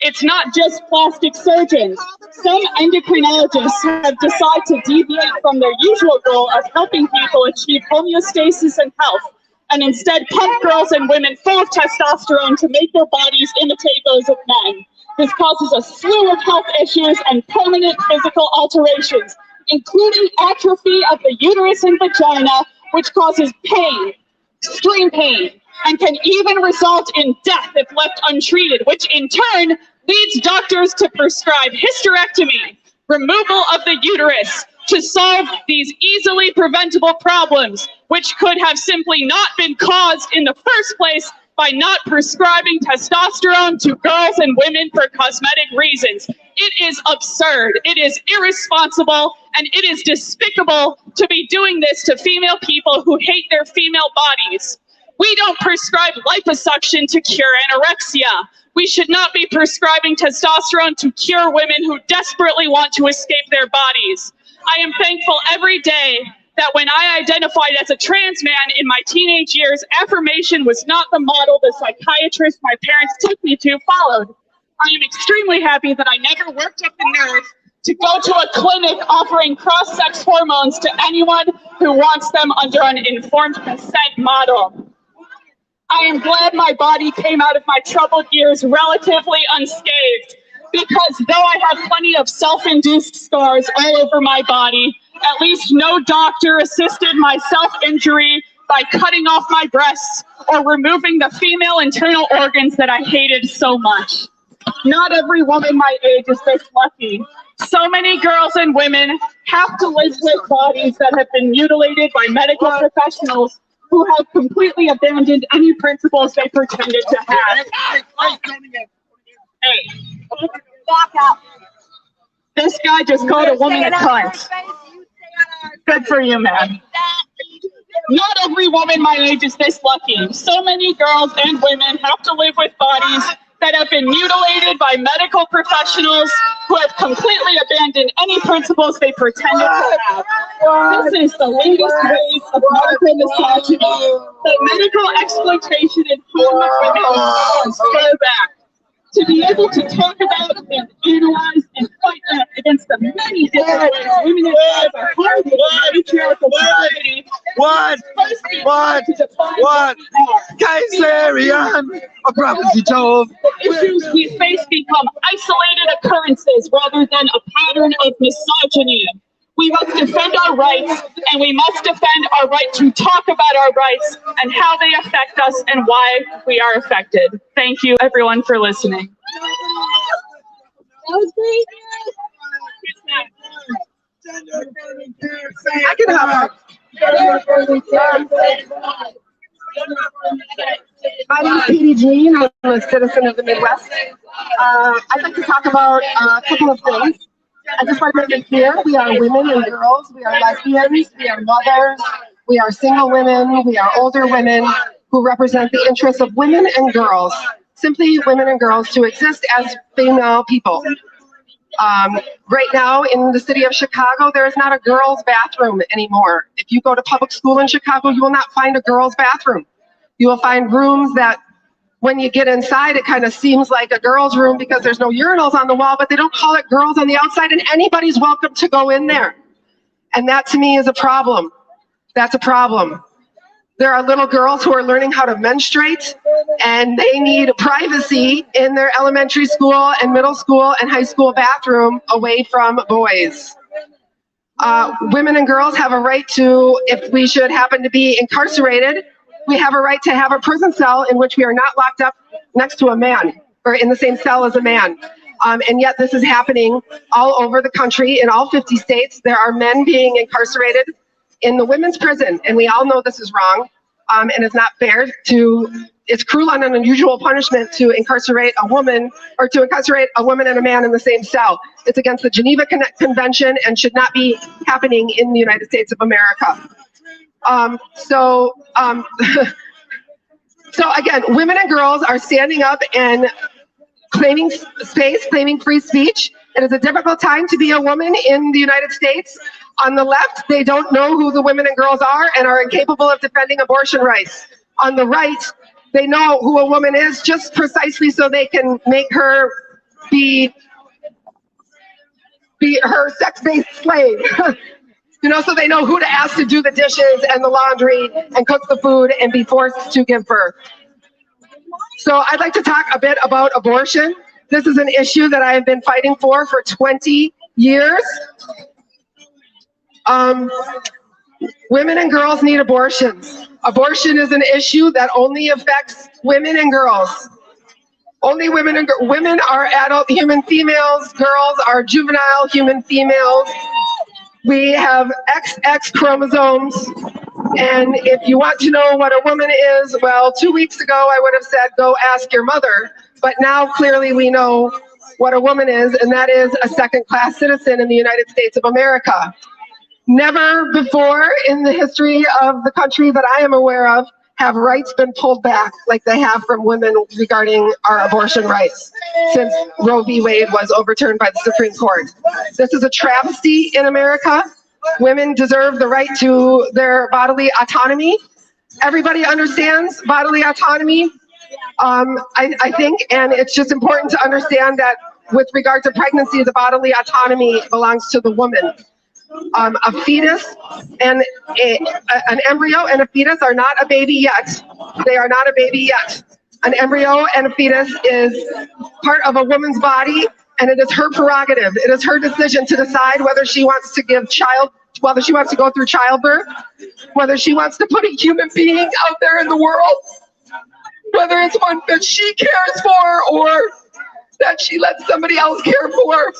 It's not just plastic surgeons. Some endocrinologists have decided to deviate from their usual goal of helping people achieve homeostasis and health, and instead pump girls and women full of testosterone to make their bodies imitate those of men. This causes a slew of health issues and permanent physical alterations, including atrophy of the uterus and vagina, which causes pain, extreme pain, and can even result in death if left untreated, which in turn leads doctors to prescribe hysterectomy, removal of the uterus, to solve these easily preventable problems, which could have simply not been caused in the first place by not prescribing testosterone to girls and women for cosmetic reasons. It is absurd, it is irresponsible, and it is despicable to be doing this to female people who hate their female bodies. We don't prescribe liposuction to cure anorexia. We should not be prescribing testosterone to cure women who desperately want to escape their bodies. I am thankful every day that when I identified as a trans man in my teenage years, affirmation was not the model the psychiatrist my parents took me to followed. I am extremely happy that I never worked up the nerve to go to a clinic offering cross-sex hormones to anyone who wants them under an informed consent model. I am glad my body came out of my troubled years relatively unscathed, because though I have plenty of self-induced scars all over my body, at least no doctor assisted my self-injury by cutting off my breasts or removing the female internal organs that I hated so much. Not every woman my age is this lucky. So many girls and women have to live with bodies that have been mutilated by medical professionals who have completely abandoned any principles they pretended to have. Hey, back up. This guy just called a woman a cunt. Good for you, man. Not every woman my age is this lucky. So many girls and women have to live with bodies that have been mutilated by medical professionals who have completely abandoned any principles they pretended to have. This is the latest wave of medical misogyny, the medical exploitation and harm of women on back. To be able to talk about and analyze and fight back against the many different ways women have are harmed in the patriarchal society. What? Kaiserian, a prophecy told. The issues we face become isolated occurrences rather than a pattern of misogyny. We must defend our rights, and we must defend our right to talk about our rights and how they affect us and why we are affected. Thank you, everyone, for listening. That was great. I can help. My name is Katie Jean. I'm a citizen of the Midwest. I'd like to talk about a couple of things. I just want to make it clear, we are women and girls, we are lesbians, we are mothers, we are single women, we are older women who represent the interests of women and girls, simply women and girls to exist as female people. Right now in the city of Chicago, there is not a girls' bathroom anymore. If you go to public school in Chicago, you will not find a girls' bathroom. You will find rooms that when you get inside, it kind of seems like a girls' room because there's no urinals on the wall, but they don't call it girls on the outside, and anybody's welcome to go in there. And that to me is a problem. That's a problem. There are little girls who are learning how to menstruate, and they need privacy in their elementary school and middle school and high school bathroom away from boys. Women and girls have a right to, if we should happen to be incarcerated, we have a right to have a prison cell in which we are not locked up next to a man or in the same cell as a man. And yet this is happening all over the country. In all 50 states, there are men being incarcerated in the women's prison. And we all know this is wrong. And it's not fair it's cruel and an unusual punishment to incarcerate a woman or to incarcerate a woman and a man in the same cell. It's against the Geneva Convention and should not be happening in the United States of America. So again, women and girls are standing up and claiming space, claiming free speech. It is a difficult time to be a woman in the United States. On the left, they don't know who the women and girls are and are incapable of defending abortion rights. On the right, they know who a woman is just precisely so they can make her be her sex-based slave. You know, so they know who to ask to do the dishes and the laundry and cook the food and be forced to give birth. So I'd like to talk a bit about abortion. This is an issue that I have been fighting for 20 years. Women and girls need abortions. Abortion is an issue that only affects women and girls. Only women and women are adult human females, girls are juvenile human females. We have XX chromosomes. And if you want to know what a woman is, well, 2 weeks ago I would have said, go ask your mother. But now clearly we know what a woman is, and that is a second-class citizen in the United States of America. Never before in the history of the country that I am aware of have rights been pulled back like they have from women regarding our abortion rights since Roe v. Wade was overturned by the Supreme Court. This is a travesty in America. Women deserve the right to their bodily autonomy. Everybody understands bodily autonomy, I think, and it's just important to understand that with regard to pregnancy, the bodily autonomy belongs to the woman. A fetus and an embryo and a fetus are not a baby yet. They are not a baby yet. An embryo and a fetus is part of a woman's body, and it is her prerogative. It is her decision to decide whether she wants to whether she wants to go through childbirth, whether she wants to put a human being out there in the world, whether it's one that she cares for or that she lets somebody else care for.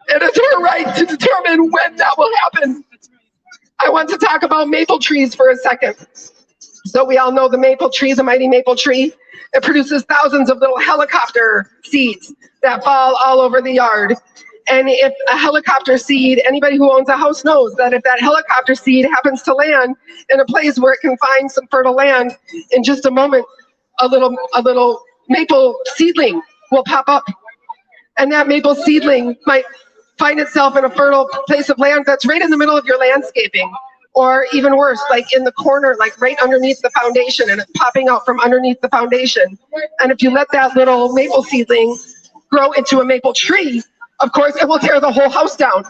It is her right to determine when that will happen. I want to talk about maple trees for a second. So we all know the maple tree, the mighty maple tree. It produces thousands of little helicopter seeds that fall all over the yard. And if a helicopter seed, anybody who owns a house knows that if that helicopter seed happens to land in a place where it can find some fertile land, in just a moment, a little maple seedling will pop up. And that maple seedling might find itself in a fertile place of land that's right in the middle of your landscaping, or even worse, like in the corner, like right underneath the foundation, and it's popping out from underneath the foundation. And if you let that little maple seedling grow into a maple tree, of course, it will tear the whole house down.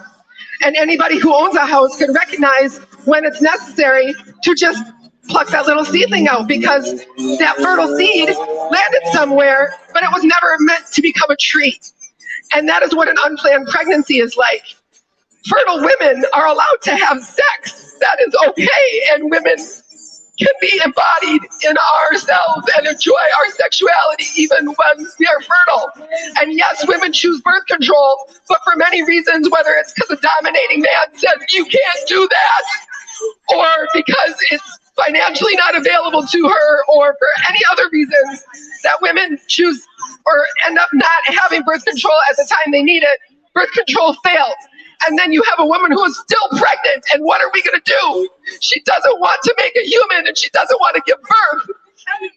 And anybody who owns a house can recognize when it's necessary to just pluck that little seedling out, because that fertile seed landed somewhere, but it was never meant to become a tree. And that is what an unplanned pregnancy is like. Fertile women are allowed to have sex. That is okay. And women can be embodied in ourselves and enjoy our sexuality even when we are fertile. And yes, women choose birth control, but for many reasons, whether it's because a dominating man says you can't do that, or because it's financially not available to her, or for any other reasons that women choose or end up not having birth control at the time they need it, birth control fails. And then you have a woman who is still pregnant, and what are we gonna do? She doesn't want to make a human, and she doesn't want to give birth.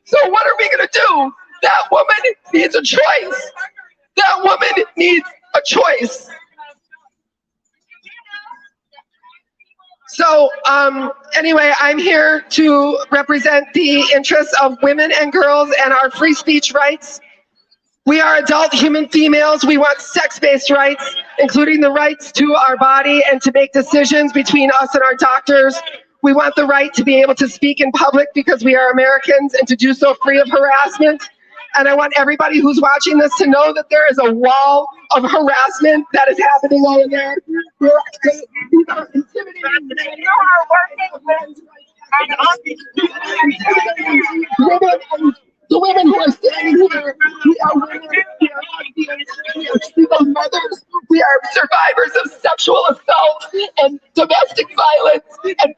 So what are we gonna do? That woman needs a choice. That woman needs a choice. So anyway, I'm here to represent the interests of women and girls and our free speech rights. We are adult human females. We want sex-based rights, including the rights to our body and to make decisions between us and our doctors. We want the right to be able to speak in public because we are Americans, and to do so free of harassment. And I want everybody who's watching this to know that there is a wall of harassment that is happening over there. These are intimidating. The women who are standing here, we are women, we are single mothers, we are survivors of sexual assault and domestic violence and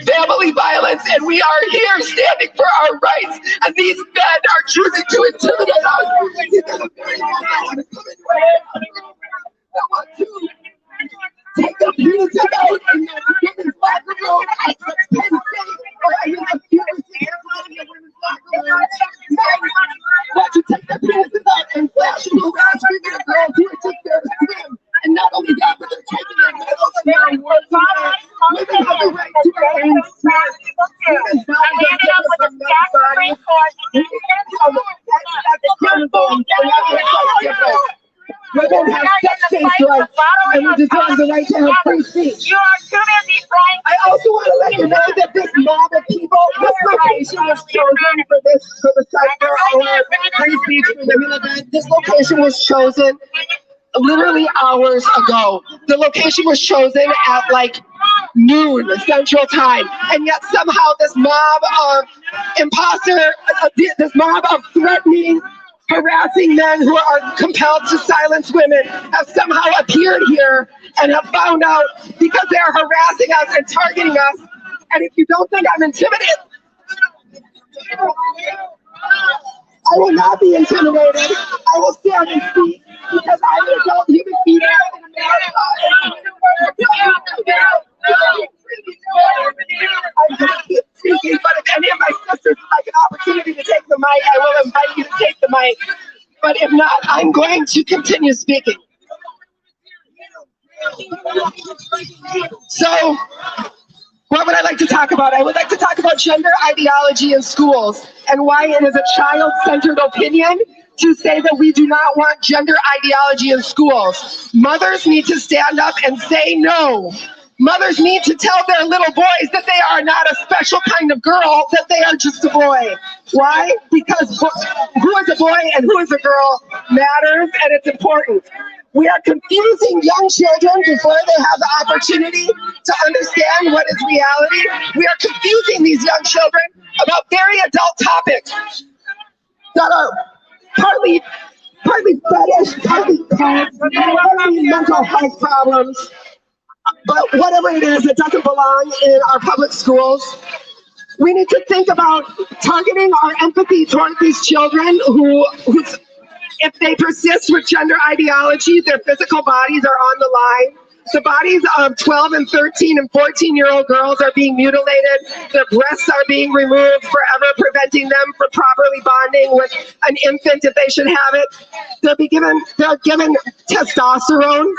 family violence, and we are here standing for our rights, and these men are choosing to intimidate us. I want to take the penises out in the women's locker room. I want to take the penises out and flash them around, treating the girls who are just there to swim. And not only that, but they're taking their medals and they're working on it. Women have the right to their own sex. Women's bodies are different from men's bodies. We can't tell them that's accountable and different. Women have sex-based rights, and we deserve the right to have free speech. You are too busy playing. I also want to let you know that this mob of people, this location was chosen for the site for our free speech for women event. This location was chosen literally hours ago. The location was chosen at like noon Central Time, and yet somehow this mob of this mob of threatening, harassing men who are compelled to silence women have somehow appeared here and have found out, because they are harassing us and targeting us And if you don't think I'm intimidated, I will not be intimidated. I will stand and speak because I'm an adult human being in America. I'm going to keep speaking, but if any of my sisters would like an opportunity to take the mic, I will invite you to take the mic. But if not, I'm going to continue speaking. So, what would I like to talk about? I would like to talk about gender ideology in schools and why it is a child-centered opinion to say that we do not want gender ideology in schools. Mothers need to stand up and say no. Mothers need to tell their little boys that they are not a special kind of girl, that they are just a boy. Why? Because who is a boy and who is a girl matters, and it's important. We are confusing young children before they have the opportunity to understand what is reality. We are confusing these young children about very adult topics that are partly fetish, partly mental health problems. But whatever it is, it doesn't belong in our public schools. We need to think about targeting our empathy toward these children who if they persist with gender ideology, their physical bodies are on the line. The bodies of 12 and 13 and 14-year-old girls are being mutilated. Their breasts are being removed, forever preventing them from properly bonding with an infant if they should have it. They're given testosterone,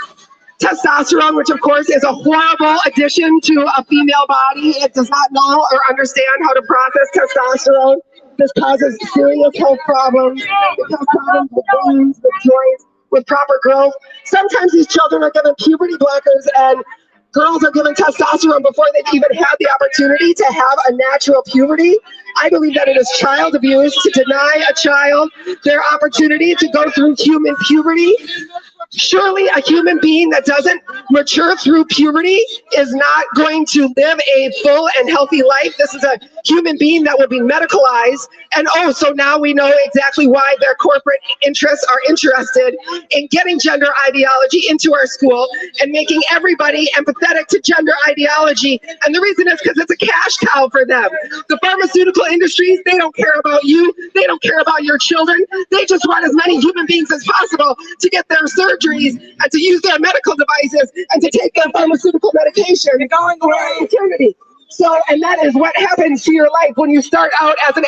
which of course is a horrible addition to a female body. It does not know or understand how to process testosterone. This causes serious health problems. It causes problems with bones, with joints, with proper growth. Sometimes these children are given puberty blockers and girls are given testosterone before they've even had the opportunity to have a natural puberty. I believe that it is child abuse to deny a child their opportunity to go through human puberty. Surely a human being that doesn't mature through puberty is not going to live a full and healthy life. This is a human being that will be medicalized. And so now we know exactly why their corporate interests are interested in getting gender ideology into our school and making everybody empathetic to gender ideology. And the reason is because it's a cash cow for them. The pharmaceutical industries, they don't care about you. They don't care about your children. They just want as many human beings as possible to get their surgeries and to use their medical devices and to take their pharmaceutical medication and going for eternity. So, and that is what happens to your life when you start out as an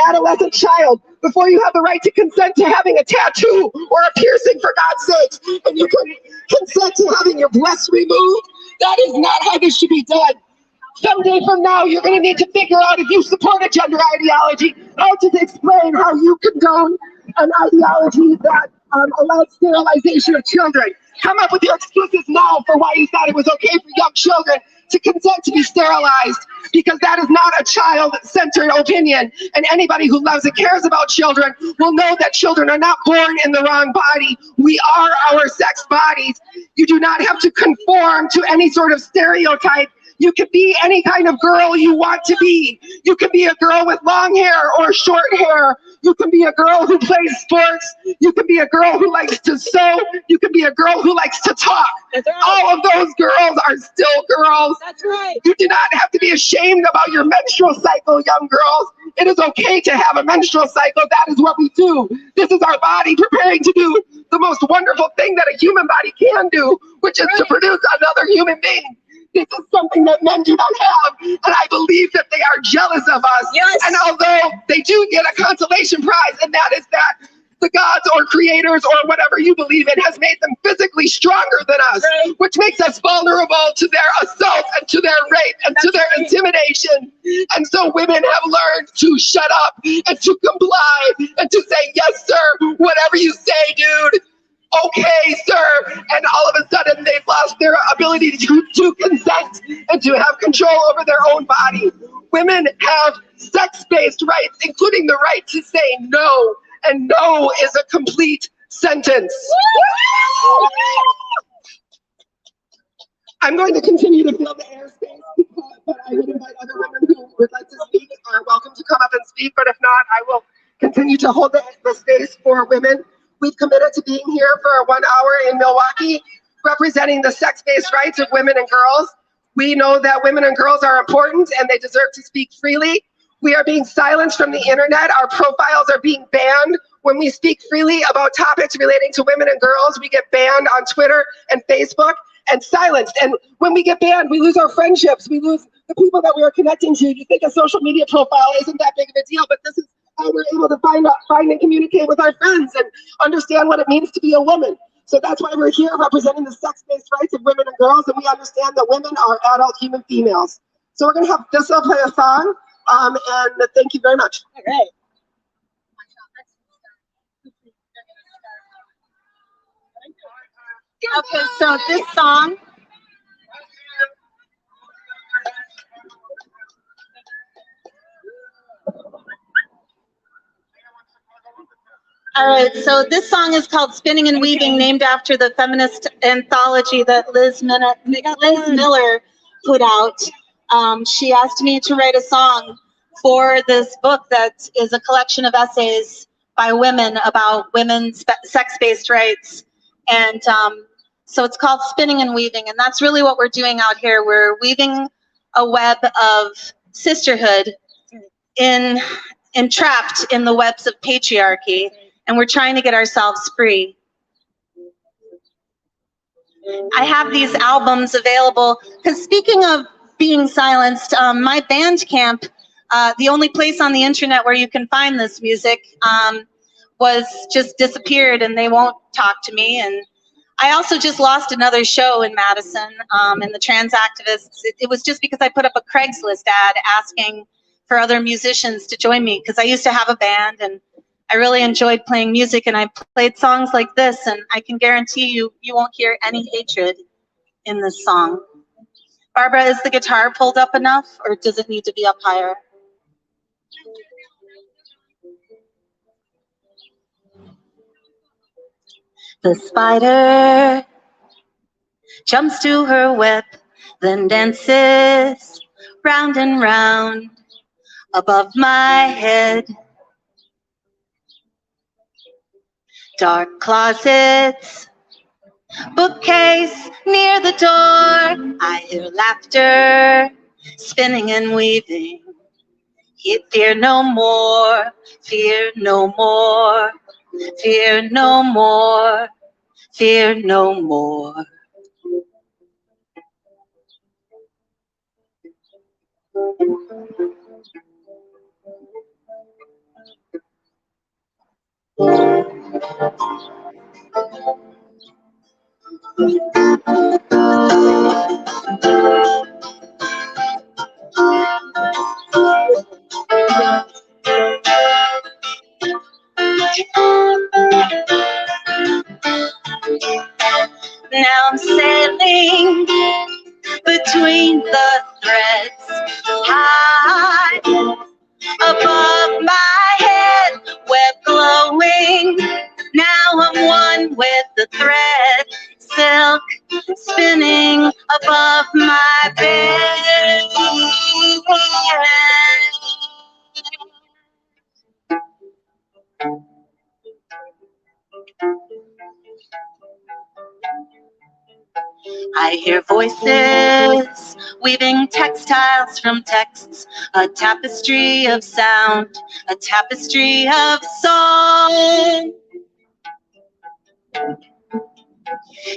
adolescent child, before you have the right to consent to having a tattoo or a piercing, for God's sake, and you can consent to having your breasts removed. That is not how this should be done. Someday from now, you're going to need to figure out, if you support a gender ideology, how to explain how you condone an ideology that allows sterilization of children. Come up with your excuses now for why you thought it was okay for young children to consent to be sterilized, because that is not a child-centered opinion. And anybody who loves and cares about children will know that children are not born in the wrong body. We are our sex bodies. You do not have to conform to any sort of stereotype. You can be any kind of girl you want to be. You can be a girl with long hair or short hair. You can be a girl who plays sports. You can be a girl who likes to sew. You can be a girl who likes to talk. That's right. All of those girls are still girls. That's right. You do not have to be ashamed about your menstrual cycle, young girls. It is okay to have a menstrual cycle. That is what we do. This is our body preparing to do the most wonderful thing that a human body can do, which is to produce another human being. This is something that men do not have, and I believe that they are jealous of us. Yes. And although they do get a consolation prize, and that is that the gods or creators or whatever you believe in has made them physically stronger than us, right, which makes us vulnerable to their assault and to their rape and to their intimidation. And so women have learned to shut up and to comply and to say, yes, sir, whatever you say, dude. Okay, sir. And all of a sudden they've lost their ability to consent and to have control over their own body. Women have sex-based rights, including the right to say no. And no is a complete sentence. I'm going to continue to fill the airspace, but I would invite other women who would like to speak are welcome to come up and speak. But if not, I will continue to hold the space for women. We've committed to being here for 1 hour in Milwaukee, representing the sex-based rights of women and girls. We know that women and girls are important and they deserve to speak freely. We are being silenced from the internet. Our profiles are being banned. When we speak freely about topics relating to women and girls, we get banned on Twitter and Facebook and silenced. And when we get banned, we lose our friendships. We lose the people that we are connecting to. You think a social media profile isn't that big of a deal, but this is how we're able to find and communicate with our friends and understand what it means to be a woman. So that's why we're here representing the sex-based rights of women and girls, and we understand that women are adult human females. So we're gonna have Thistle play a song, and thank you very much. All right. Okay, so this song, all right, so this song is called Spinning and Weaving, named after the feminist anthology that Liz Miller put out. She asked me to write a song for this book that is a collection of essays by women about women's sex-based rights. And so it's called Spinning and Weaving, and that's really what we're doing out here. We're weaving a web of sisterhood entrapped in the webs of patriarchy, and we're trying to get ourselves free. I have these albums available, because speaking of being silenced, my Bandcamp, the only place on the internet where you can find this music, was just disappeared, and they won't talk to me. And I also just lost another show in Madison, and the trans activists, it was just because I put up a Craigslist ad asking for other musicians to join me, because I used to have a band and I really enjoyed playing music, and I played songs like this, and I can guarantee you, you won't hear any hatred in this song. Barbara, is the guitar pulled up enough, or does it need to be up higher? The spider jumps to her web, then dances round and round above my head. Dark closets, bookcase near the door. I hear laughter, spinning and weaving. Fear no more, fear no more, fear no more, fear no more. Now I'm sailing between the threads, high above my head, web glowing. Now I'm one with the thread, silk spinning above my bed. I hear voices weaving textiles from texts, a tapestry of sound, a tapestry of song.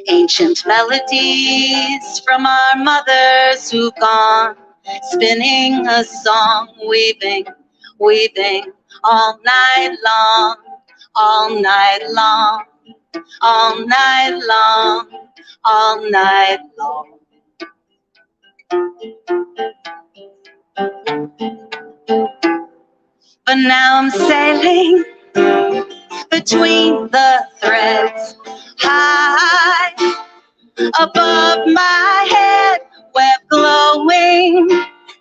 Ancient melodies from our mothers who've gone, spinning a song, weaving, weaving all night long, all night long, all night long, all night long. But now I'm sailing between the threads, high above my head, web glowing.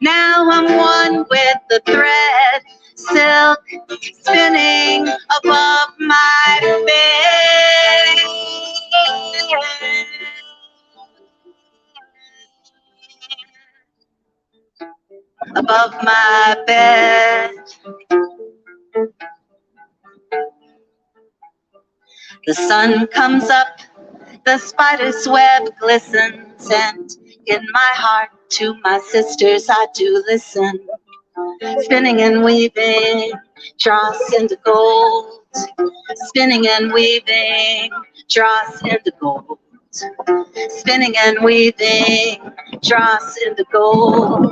Now I'm one with the thread, silk spinning above my bed. Above my bed. The sun comes up, the spider's web glistens, and in my heart To my sisters I do listen, spinning and weaving, draw us into gold. Spinning and weaving, draw us into gold. Spinning and weaving, draw us into gold.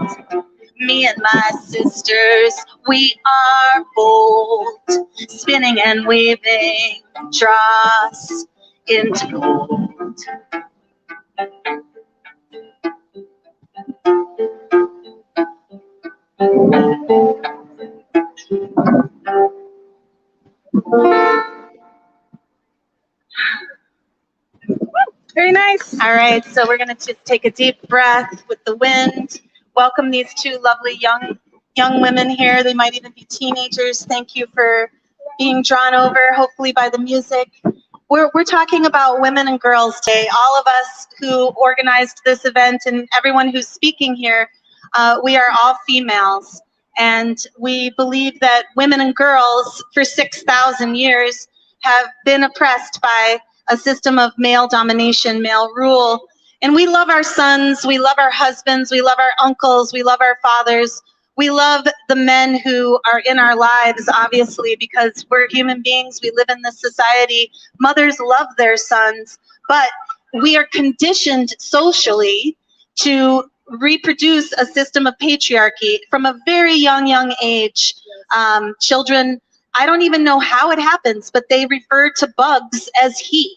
Me and my sisters, we are bold. Spinning and weaving, draw us into gold. Very nice. All right, so we're going to just take a deep breath with the wind. Welcome these two lovely young women here. They might even be teenagers. Thank you for being drawn over, hopefully, by the music. We're talking about women and girls today. All of us who organized this event and everyone who's speaking here, we are all females. And we believe that women and girls for 6,000 years have been oppressed by a system of male domination, male rule. And we love our sons, we love our husbands, we love our uncles, we love our fathers. We love the men who are in our lives, obviously, because we're human beings, we live in this society. Mothers love their sons, but we are conditioned socially to reproduce a system of patriarchy from a very young age. Children, I don't even know how it happens, but they refer to bugs as he.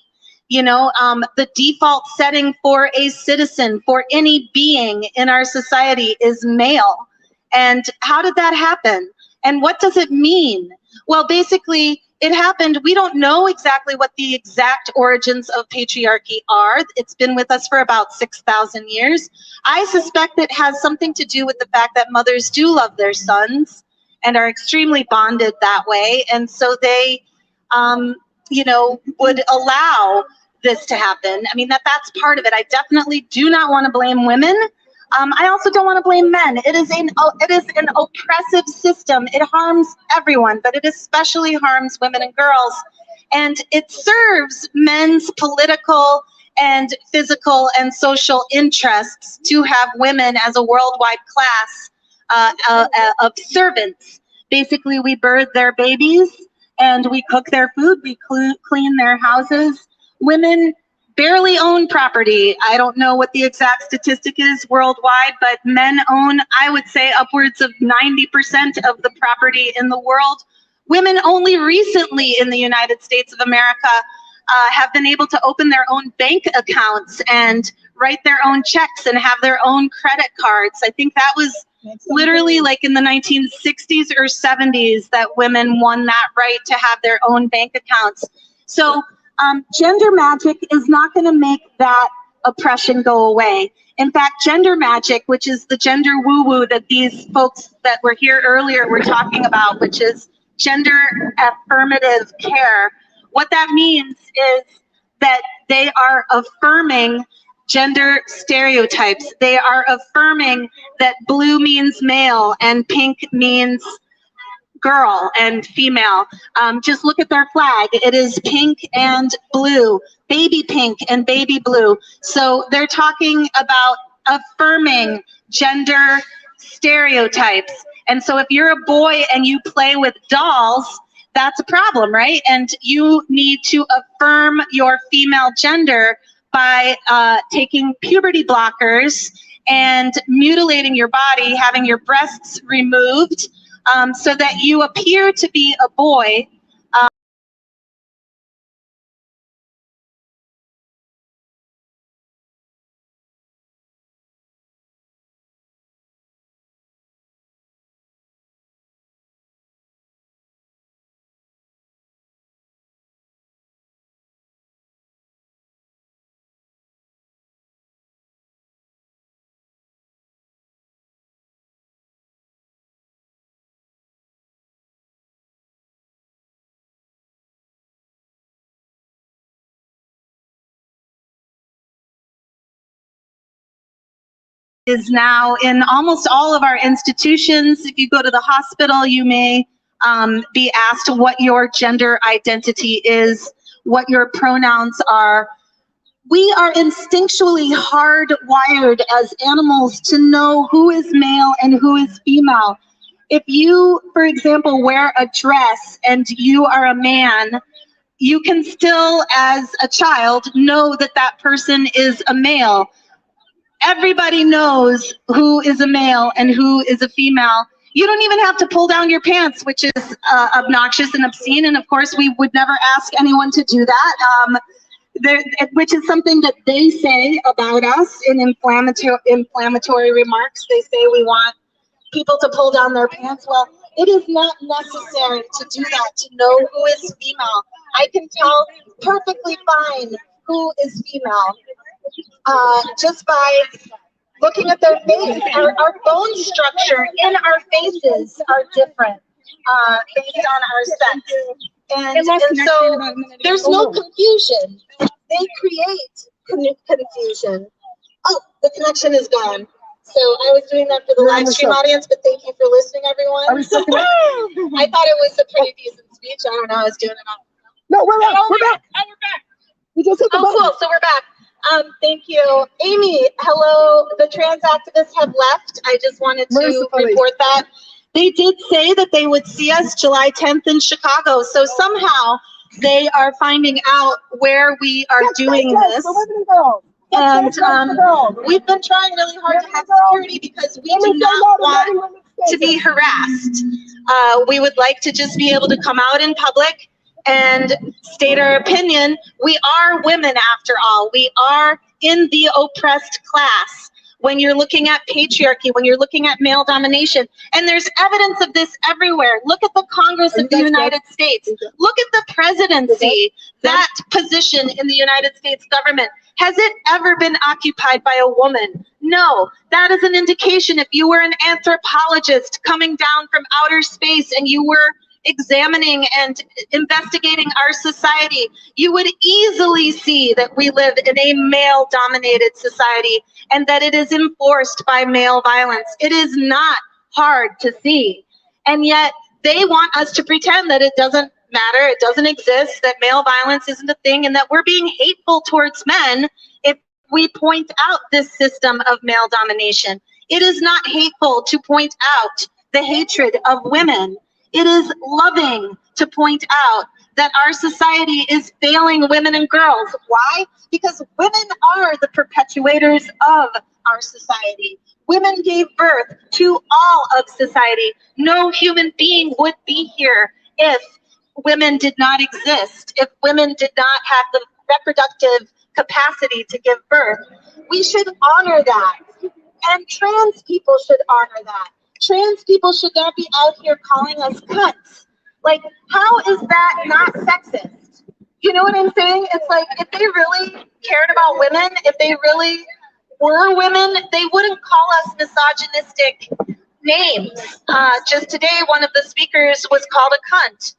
You know, the default setting for a citizen, for any being in our society is male. And how did that happen? And what does it mean? Well, basically, it happened. We don't know exactly what the exact origins of patriarchy are. It's been with us for about 6,000 years. I suspect it has something to do with the fact that mothers do love their sons and are extremely bonded that way. And so they, you know, would allow this to happen. I mean, that's part of it. I definitely do not want to blame women. I also don't want to blame men. It is an oppressive system. It harms everyone, but it especially harms women and girls. And it serves men's political and physical and social interests to have women as a worldwide class of servants. Basically, we birth their babies and we cook their food, we clean their houses. Women barely own property. I don't know what the exact statistic is worldwide, but men own, I would say, upwards of 90% of the property in the world. Women only recently in the United States of America have been able to open their own bank accounts and write their own checks and have their own credit cards. I think that was literally like in the 1960s or 70s that women won that right to have their own bank accounts. So gender magic is not going to make that oppression go away. In fact, gender magic, which is the gender woo-woo that these folks that were here earlier were talking about, which is gender affirmative care, what that means is that they are affirming gender stereotypes. They are affirming that blue means male and pink means girl and female. Just look at their flag. It is pink and blue, baby pink and baby blue. So they're talking about affirming gender stereotypes. And so if you're a boy and you play with dolls, that's a problem, right? And you need to affirm your female gender by taking puberty blockers and mutilating your body, having your breasts removed, so that you appear to be a boy. Is now in almost all of our institutions. If you go to the hospital, you may be asked what your gender identity is, what your pronouns are. We are instinctually hardwired as animals to know who is male and who is female. If you, for example, wear a dress and you are a man, you can still, as a child, know that that person is a male. Everybody knows who is a male and who is a female. You don't even have to pull down your pants, which is obnoxious and obscene. And of course, we would never ask anyone to do that, which is something that they say about us in inflammatory remarks. They say we want people to pull down their pants. Well, it is not necessary to do that, to know who is female. I can tell perfectly fine who is female just by looking at their face. Our bone structure in our faces are different based on our sex. And so there's no confusion. They create confusion. Oh, the connection is gone. So I was doing that for the live stream audience, but thank you for listening, everyone. I thought it was a pretty decent speech. I don't know. I was doing it on. No, we're back. We're back. Oh, we're back. We just hit the button. Cool. So we're back. Thank you. Amy, hello. The trans activists have left. I just wanted to report that. They did say that they would see us July 10th in Chicago. So somehow they are finding out where we are doing this. And we've been trying really hard to have security because we do not want to be harassed. We would like to just be able to come out in public and state our opinion. We are women, after all. We are in the oppressed class. When you're looking at patriarchy, when you're looking at male domination, and there's evidence of this everywhere. Look at the Congress of the United States. Look at the presidency, that position in the United States government. Has it ever been occupied by a woman? No. That is an indication. If you were an anthropologist coming down from outer space and you were examining and investigating our society, you would easily see that we live in a male-dominated society and that it is enforced by male violence. It is not hard to see. And yet they want us to pretend that it doesn't matter, it doesn't exist, that male violence isn't a thing, and that we're being hateful towards men if we point out this system of male domination. It is not hateful to point out the hatred of women. It is loving to point out that our society is failing women and girls. Why? Because women are the perpetuators of our society. Women gave birth to all of society. No human being would be here if women did not exist, if women did not have the reproductive capacity to give birth. We should honor that. And trans people should honor that. Trans people should not be out here calling us cunts. Like, how is that not sexist? You know what I'm saying? It's like, if they really cared about women, if they really were women, they wouldn't call us misogynistic names. Just today, one of the speakers was called a cunt.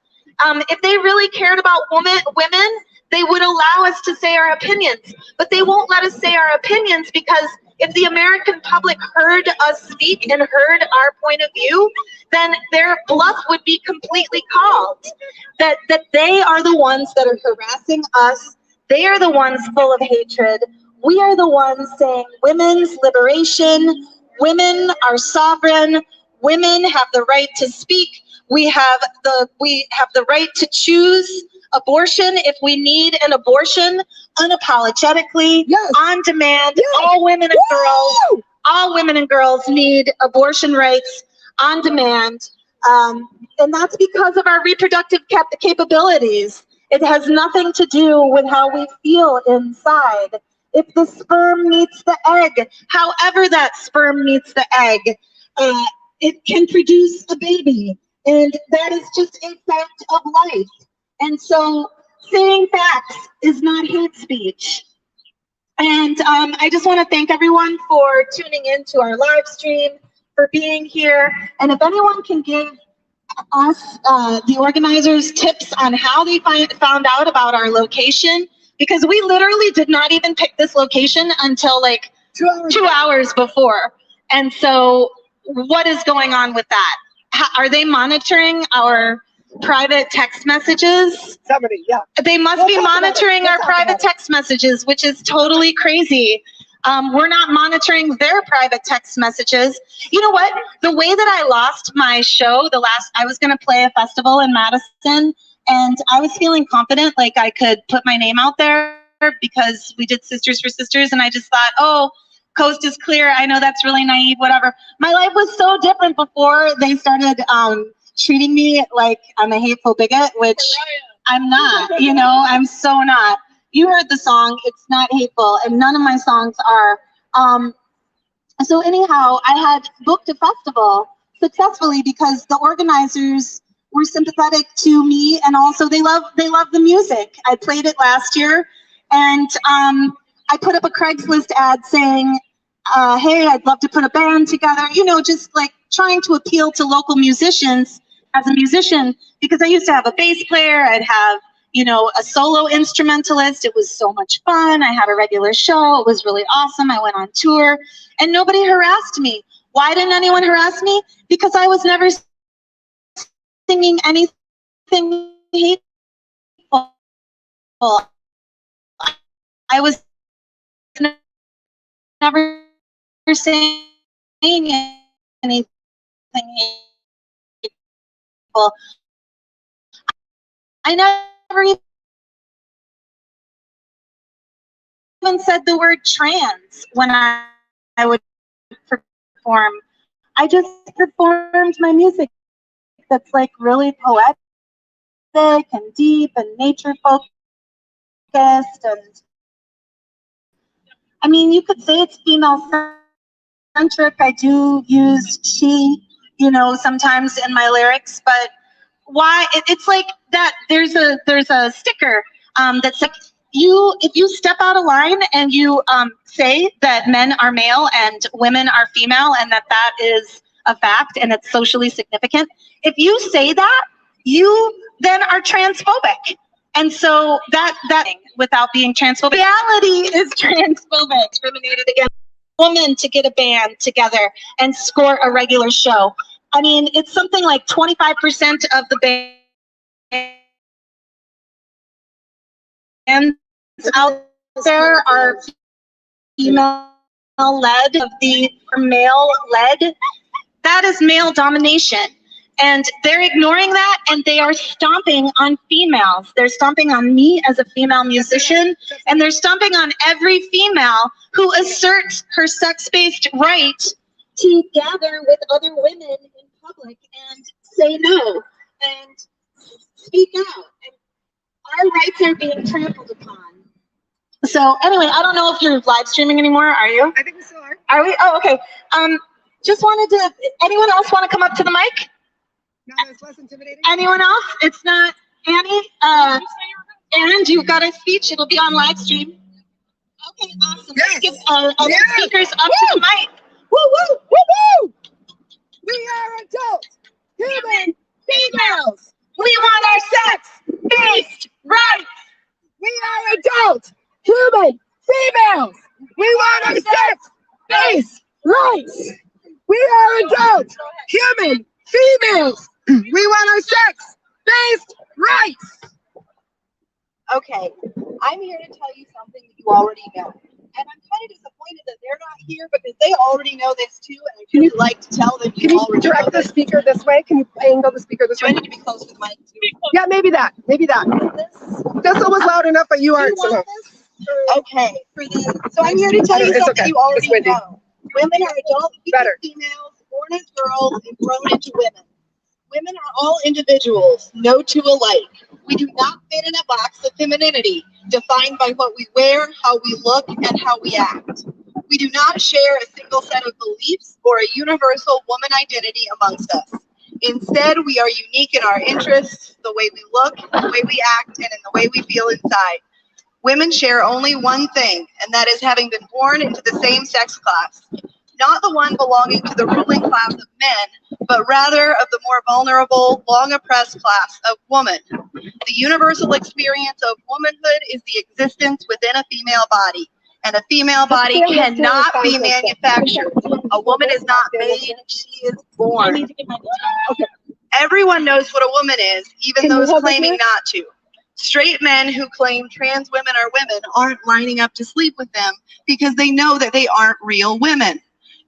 If they really cared about women, they would allow us to say our opinions. But they won't let us say our opinions because if the American public heard us speak and heard our point of view, then their bluff would be completely called. That they are the ones that are harassing us. They are the ones full of hatred. We are the ones saying women's liberation, women are sovereign, women have the right to speak. We have the right to choose abortion if we need an abortion unapologetically, on demand. All women and girls need abortion rights on demand. And that's because of our reproductive capabilities. It has nothing to do with how we feel inside. If the sperm meets the egg, however that sperm meets the egg, it can produce a baby. And that is just a fact of life. And so saying facts is not hate speech. And I just want to thank everyone for tuning in to our live stream, for being here. And if anyone can give us, the organizers, tips on how they found out about our location, because we literally did not even pick this location until like 2 hours before. And so what is going on with that? Are they monitoring our private text messages. Somebody, yeah. They must We'll be talk about it. monitoring We'll our talk private about it. text messages, which is totally crazy. We're not monitoring their private text messages. You know what? The way that I lost my show, I was going to play a festival in Madison, and I was feeling confident, like I could put my name out there because we did Sisters for Sisters, and I just thought, oh, coast is clear. I know that's really naive, whatever. My life was so different before they started treating me like I'm a hateful bigot, which I'm not, you know, I'm so not. You heard the song, it's not hateful, and none of my songs are. So anyhow, I had booked a festival successfully because the organizers were sympathetic to me, and also they love the music. I played it last year, and I put up a Craigslist ad saying, hey, I'd love to put a band together, you know, just like trying to appeal to local musicians as a musician, because I used to have a bass player, I'd have, you know, a solo instrumentalist. It was so much fun. I had a regular show. It was really awesome. I went on tour and nobody harassed me. Why didn't anyone harass me? Because I was never singing anything hateful. I was never saying anything hateful. I never even said the word trans when I would perform. I just performed my music that's like really poetic and deep and nature focused, and I mean, you could say it's female centric. I do use she, you know, sometimes in my lyrics, but why? It's like that. There's a sticker that's like, if you step out of line and you say that men are male and women are female and that is a fact and it's socially significant, if you say that, you then are transphobic. And so that without being transphobic, reality is transphobic, discriminated against women to get a band together and score a regular show. I mean, it's something like 25% of the bands out there are female-led, of the male-led. That is male domination. And they're ignoring that, and they are stomping on females. They're stomping on me as a female musician, and they're stomping on every female who asserts her sex-based right to gather with other women in public and say no and speak out. And our rights are being trampled upon. So anyway, I don't know if you're live streaming anymore. Are you? I think we still are. Are we? Oh, okay. Just wanted to, anyone else want to come up to the mic? No, it's less intimidating. Anyone else? It's not Annie. And you've got a speech. It'll be on live stream. Okay, awesome. Yes. Let's give other speakers up to the mic. Woo, woo, woo, woo! We are adult human females. We want our sex-based rights. We are adult human females. We want our sex-based rights. We are adult human females. We want our sex-based rights. Okay, I'm here to tell you something that you already know. And I'm kind of disappointed that they're not here because they already know this too, and I'd really like to tell them Can you already direct know the this. speaker this way? Can you angle the speaker this Do I way? need to be close to the mic too? Yeah, maybe that. Maybe that. This one was loud enough, but you aren't. So no. Okay, so I'm here to tell you It's something okay. you already It's windy. know. Women are adult Better. females born as girls and grown into women. Women are all individuals, no two alike. We do not fit in a box of femininity, defined by what we wear, how we look, and how we act. We do not share a single set of beliefs or a universal woman identity amongst us. Instead, we are unique in our interests, the way we look, the way we act, and in the way we feel inside. Women share only one thing, and that is having been born into the same sex class. Not the one belonging to the ruling class of men, but rather of the more vulnerable, long oppressed class of woman. The universal experience of womanhood is the existence within a female body, and a female body cannot be manufactured. A woman is not made, she is born. Okay. Everyone knows what a woman is, even Can you those hold it claiming here? not to. Straight men who claim trans women are women aren't lining up to sleep with them because they know that they aren't real women.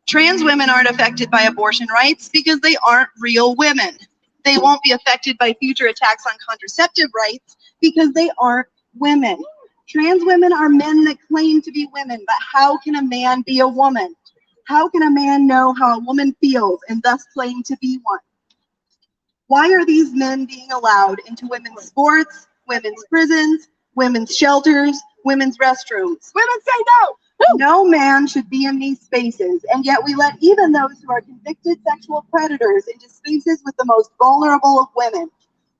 Trans women aren't affected by abortion rights because they aren't real women. They won't be affected by future attacks on contraceptive rights because they aren't women. Trans women are men that claim to be women, but how can a man be a woman? How can a man know how a woman feels and thus claim to be one? Why are these men being allowed into women's sports, women's prisons, women's shelters, women's restrooms? Women say no. No man should be in these spaces, and yet we let even those who are convicted sexual predators into spaces with the most vulnerable of women.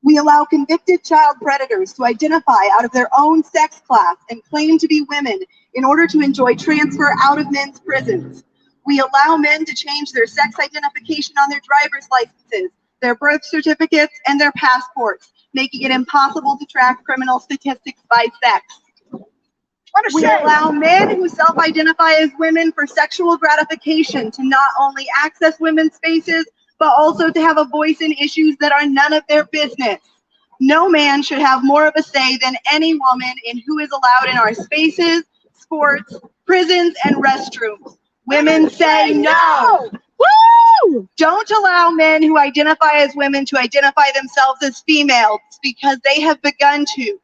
We allow convicted child predators to identify out of their own sex class and claim to be women in order to enjoy transfer out of men's prisons. We allow men to change their sex identification on their driver's licenses, their birth certificates, and their passports, making it impossible to track criminal statistics by sex. We allow men who self-identify as women for sexual gratification to not only access women's spaces, but also to have a voice in issues that are none of their business. No man should have more of a say than any woman in who is allowed in our spaces, sports, prisons, and restrooms. Women say no! Woo! Don't allow men who identify as women to identify themselves as females because they have begun to.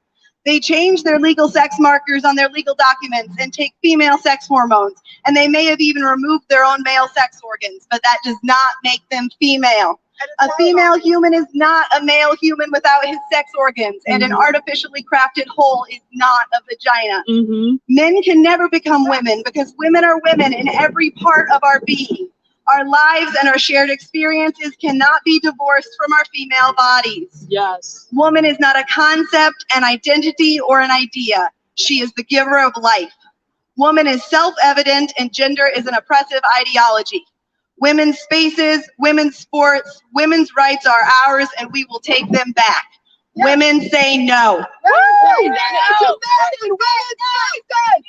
They change their legal sex markers on their legal documents and take female sex hormones, and they may have even removed their own male sex organs, but that does not make them female. A female human is not a male human without his sex organs, and an artificially crafted hole is not a vagina. Men can never become women because women are women in every part of our being. Our lives and our shared experiences cannot be divorced from our female bodies. Yes. Woman is not a concept, an identity, or an idea. She is the giver of life. Woman is self-evident, and gender is an oppressive ideology. Women's spaces, women's sports, women's rights are ours, and we will take them back. Women say no. Women say no to women's spaces.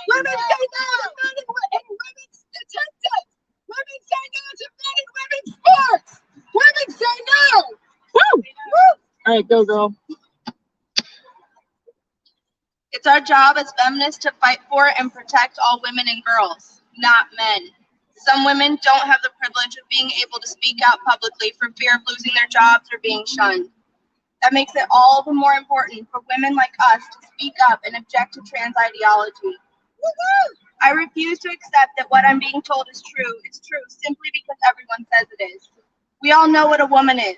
Women say no to men in women's statistics. Women say no to men in women's sports. Women say no. Woo! Woo! All right, go, girl. It's our job as feminists to fight for and protect all women and girls, not men. Some women don't have the privilege of being able to speak out publicly for fear of losing their jobs or being shunned. That makes it all the more important for women like us to speak up and object to trans ideology. I refuse to accept that what I'm being told is true simply because everyone says it is. We all know what a woman is.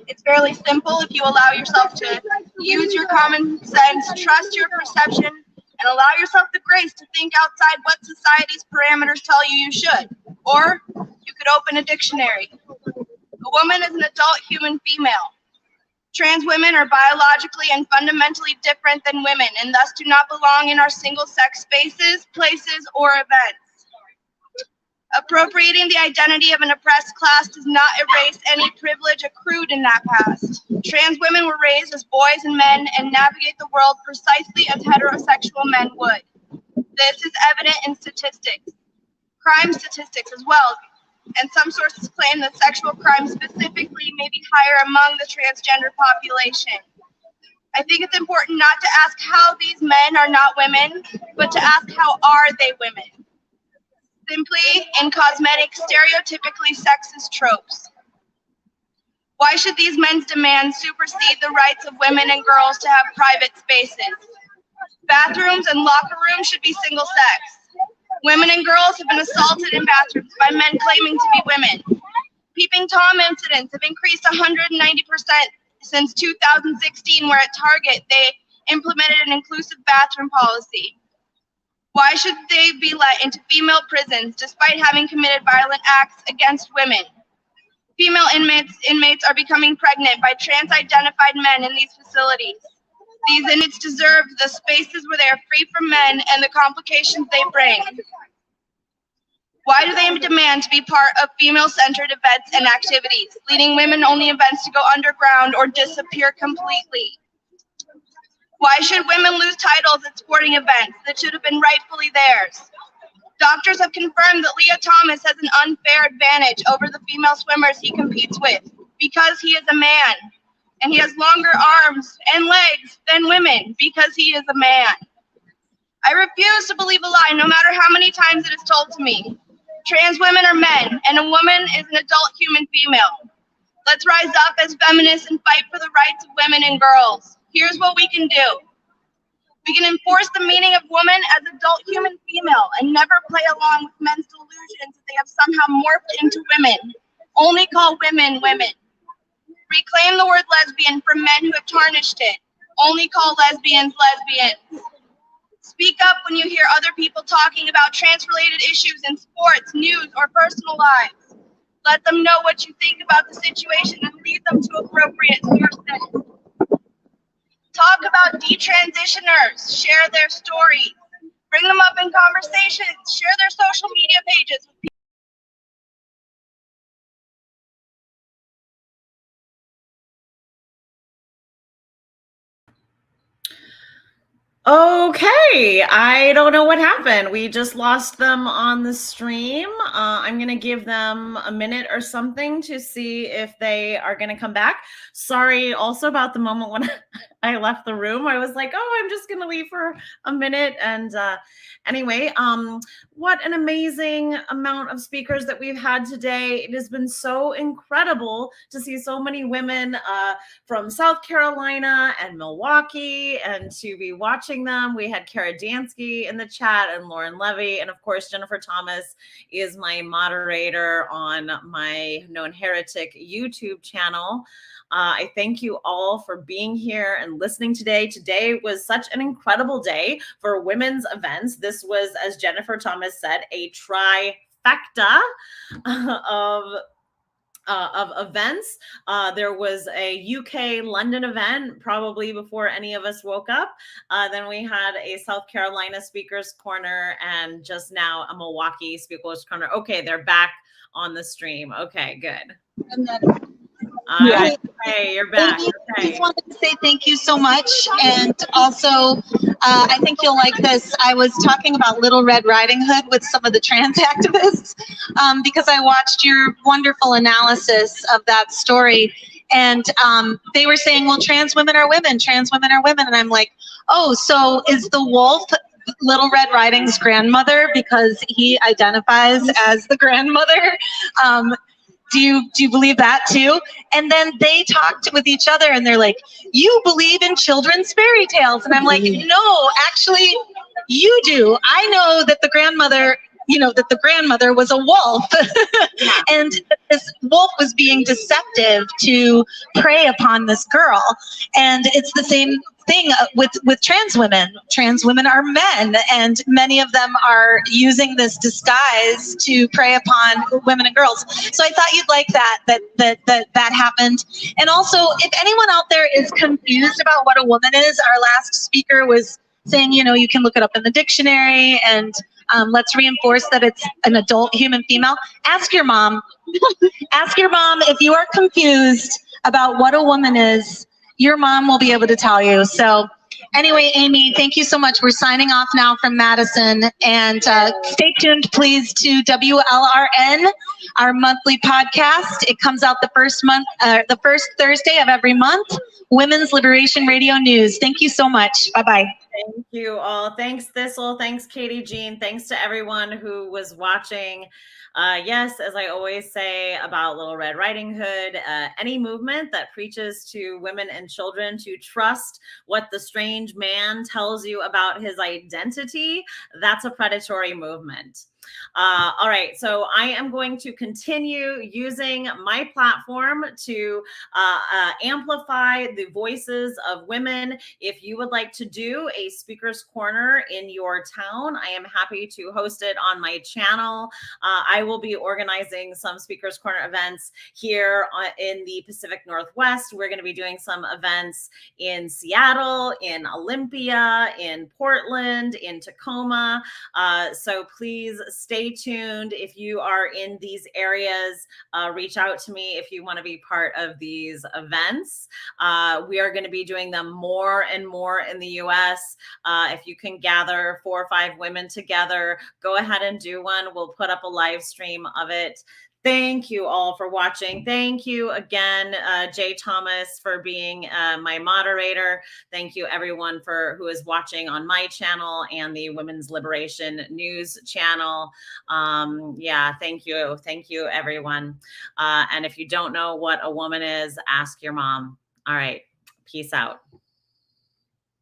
It's fairly simple if you allow yourself to use your common sense, trust your perception, and allow yourself the grace to think outside what society's parameters tell you you should. Or you could open a dictionary. A woman is an adult human female. Trans women are biologically and fundamentally different than women and thus do not belong in our single-sex spaces, places, or events. Appropriating the identity of an oppressed class does not erase any privilege accrued in that past. Trans women were raised as boys and men and navigate the world precisely as heterosexual men would. This is evident in statistics, crime statistics as well, and some sources claim that sexual crime specifically may be higher among the transgender population. I think it's important not to ask how these men are not women, but to ask how are they women? Simply in cosmetic, stereotypically sexist tropes. Why should these men's demands supersede the rights of women and girls to have private spaces? Bathrooms and locker rooms should be single sex. Women and girls have been assaulted in bathrooms by men claiming to be women. Peeping Tom incidents have increased 190% since 2016, where at Target they implemented an inclusive bathroom policy. Why should they be let into female prisons despite having committed violent acts against women? Female inmates are becoming pregnant by trans-identified men in these facilities. These inmates deserve the spaces where they are free from men and the complications they bring. Why do they demand to be part of female-centered events and activities, leading women-only events to go underground or disappear completely? Why should women lose titles at sporting events that should have been rightfully theirs? Doctors have confirmed that Leah Thomas has an unfair advantage over the female swimmers he competes with. because he is a man. And he has longer arms and legs than women because he is a man. I refuse to believe a lie, no matter how many times it is told to me. Trans women are men, and a woman is an adult human female. Let's rise up as feminists and fight for the rights of women and girls. Here's what we can do. We can enforce the meaning of woman as adult human female and never play along with men's delusions that they have somehow morphed into women. Only call women women. Reclaim the word lesbian from men who have tarnished it. Only call lesbians lesbians. Speak up when you hear other people talking about trans-related issues in sports, news, or personal lives. Let them know what you think about the situation and lead them to appropriate sources. Talk about detransitioners. Share their stories. Bring them up in conversations. Share their social media pages with people. Okay, I don't know what happened. We just lost them on the stream. I'm going to give them a minute or something to see if they are going to come back. Sorry also about the moment when I left the room. I was like, oh, I'm just going to leave for a minute. And anyway, what an amazing amount of speakers that we've had today. It has been so incredible to see so many women from South Carolina and Milwaukee and to be watching them. We had Kara Dansky in the chat and Lauren Levy. And of course, Jennifer Thomas is my moderator on my Known Heretic YouTube channel. I thank you all for being here and listening today. Today was such an incredible day for women's events. This was, as Jennifer Thomas said, a trifecta of events. There was a UK London event probably before any of us woke up. Then we had a South Carolina Speakers Corner and just now a Milwaukee Speakers Corner. Okay, they're back on the stream. Okay, good. And then, right. Hey, you're back. I Okay. just wanted to say thank you so much. And also, I think you'll like this. I was talking about Little Red Riding Hood with some of the trans activists because I watched your wonderful analysis of that story. And they were saying, well, trans women are women, trans women are women. And I'm like, oh, so is the wolf Little Red Riding's grandmother because he identifies as the grandmother? Do you believe that too? And then they talked with each other and they're like, you believe in children's fairy tales. And I'm like, no, actually you do. I know that the grandmother, that the grandmother was a wolf and this wolf was being deceptive to prey upon this girl. And it's the same thing with trans women. Trans women are men, and many of them are using this disguise to prey upon women and girls. So I thought you'd like that happened. And also, if anyone out there is confused about what a woman is, our last speaker was saying, you can look it up in the dictionary, and let's reinforce that it's an adult human female. Ask your mom. Ask your mom if you are confused about what a woman is. Your mom will be able to tell you. So anyway, Amy, thank you so much. We're signing off now from Madison, and stay tuned, please, to WLRN, our monthly podcast. It comes out the first Thursday of every month. Women's Liberation Radio News. Thank you so much. Bye-bye. Thank you all. Thanks, Thistle. Thanks, Katie Jean. Thanks to everyone who was watching. Yes, as I always say about Little Red Riding Hood, any movement that preaches to women and children to trust what the strange man tells you about his identity, that's a predatory movement. All right, so I am going to continue using my platform to amplify the voices of women. If you would like to do a speaker's corner in your town, I am happy to host it on my channel. I will be organizing some speaker's corner events here in the Pacific Northwest. We're going to be doing some events in Seattle, in Olympia, in Portland, in Tacoma. So please stay tuned. If you are in these areas, reach out to me if you want to be part of these events. We are going to be doing them more and more in the US. If you can gather 4 or 5 women together, go ahead and do one. We'll put up a live stream of it. Thank you all for watching. Thank you again, Jay Thomas, for being my moderator. Thank you everyone who is watching on my channel and the Women's Liberation News channel. Yeah, thank you. Thank you, everyone. And if you don't know what a woman is, ask your mom. All right, peace out.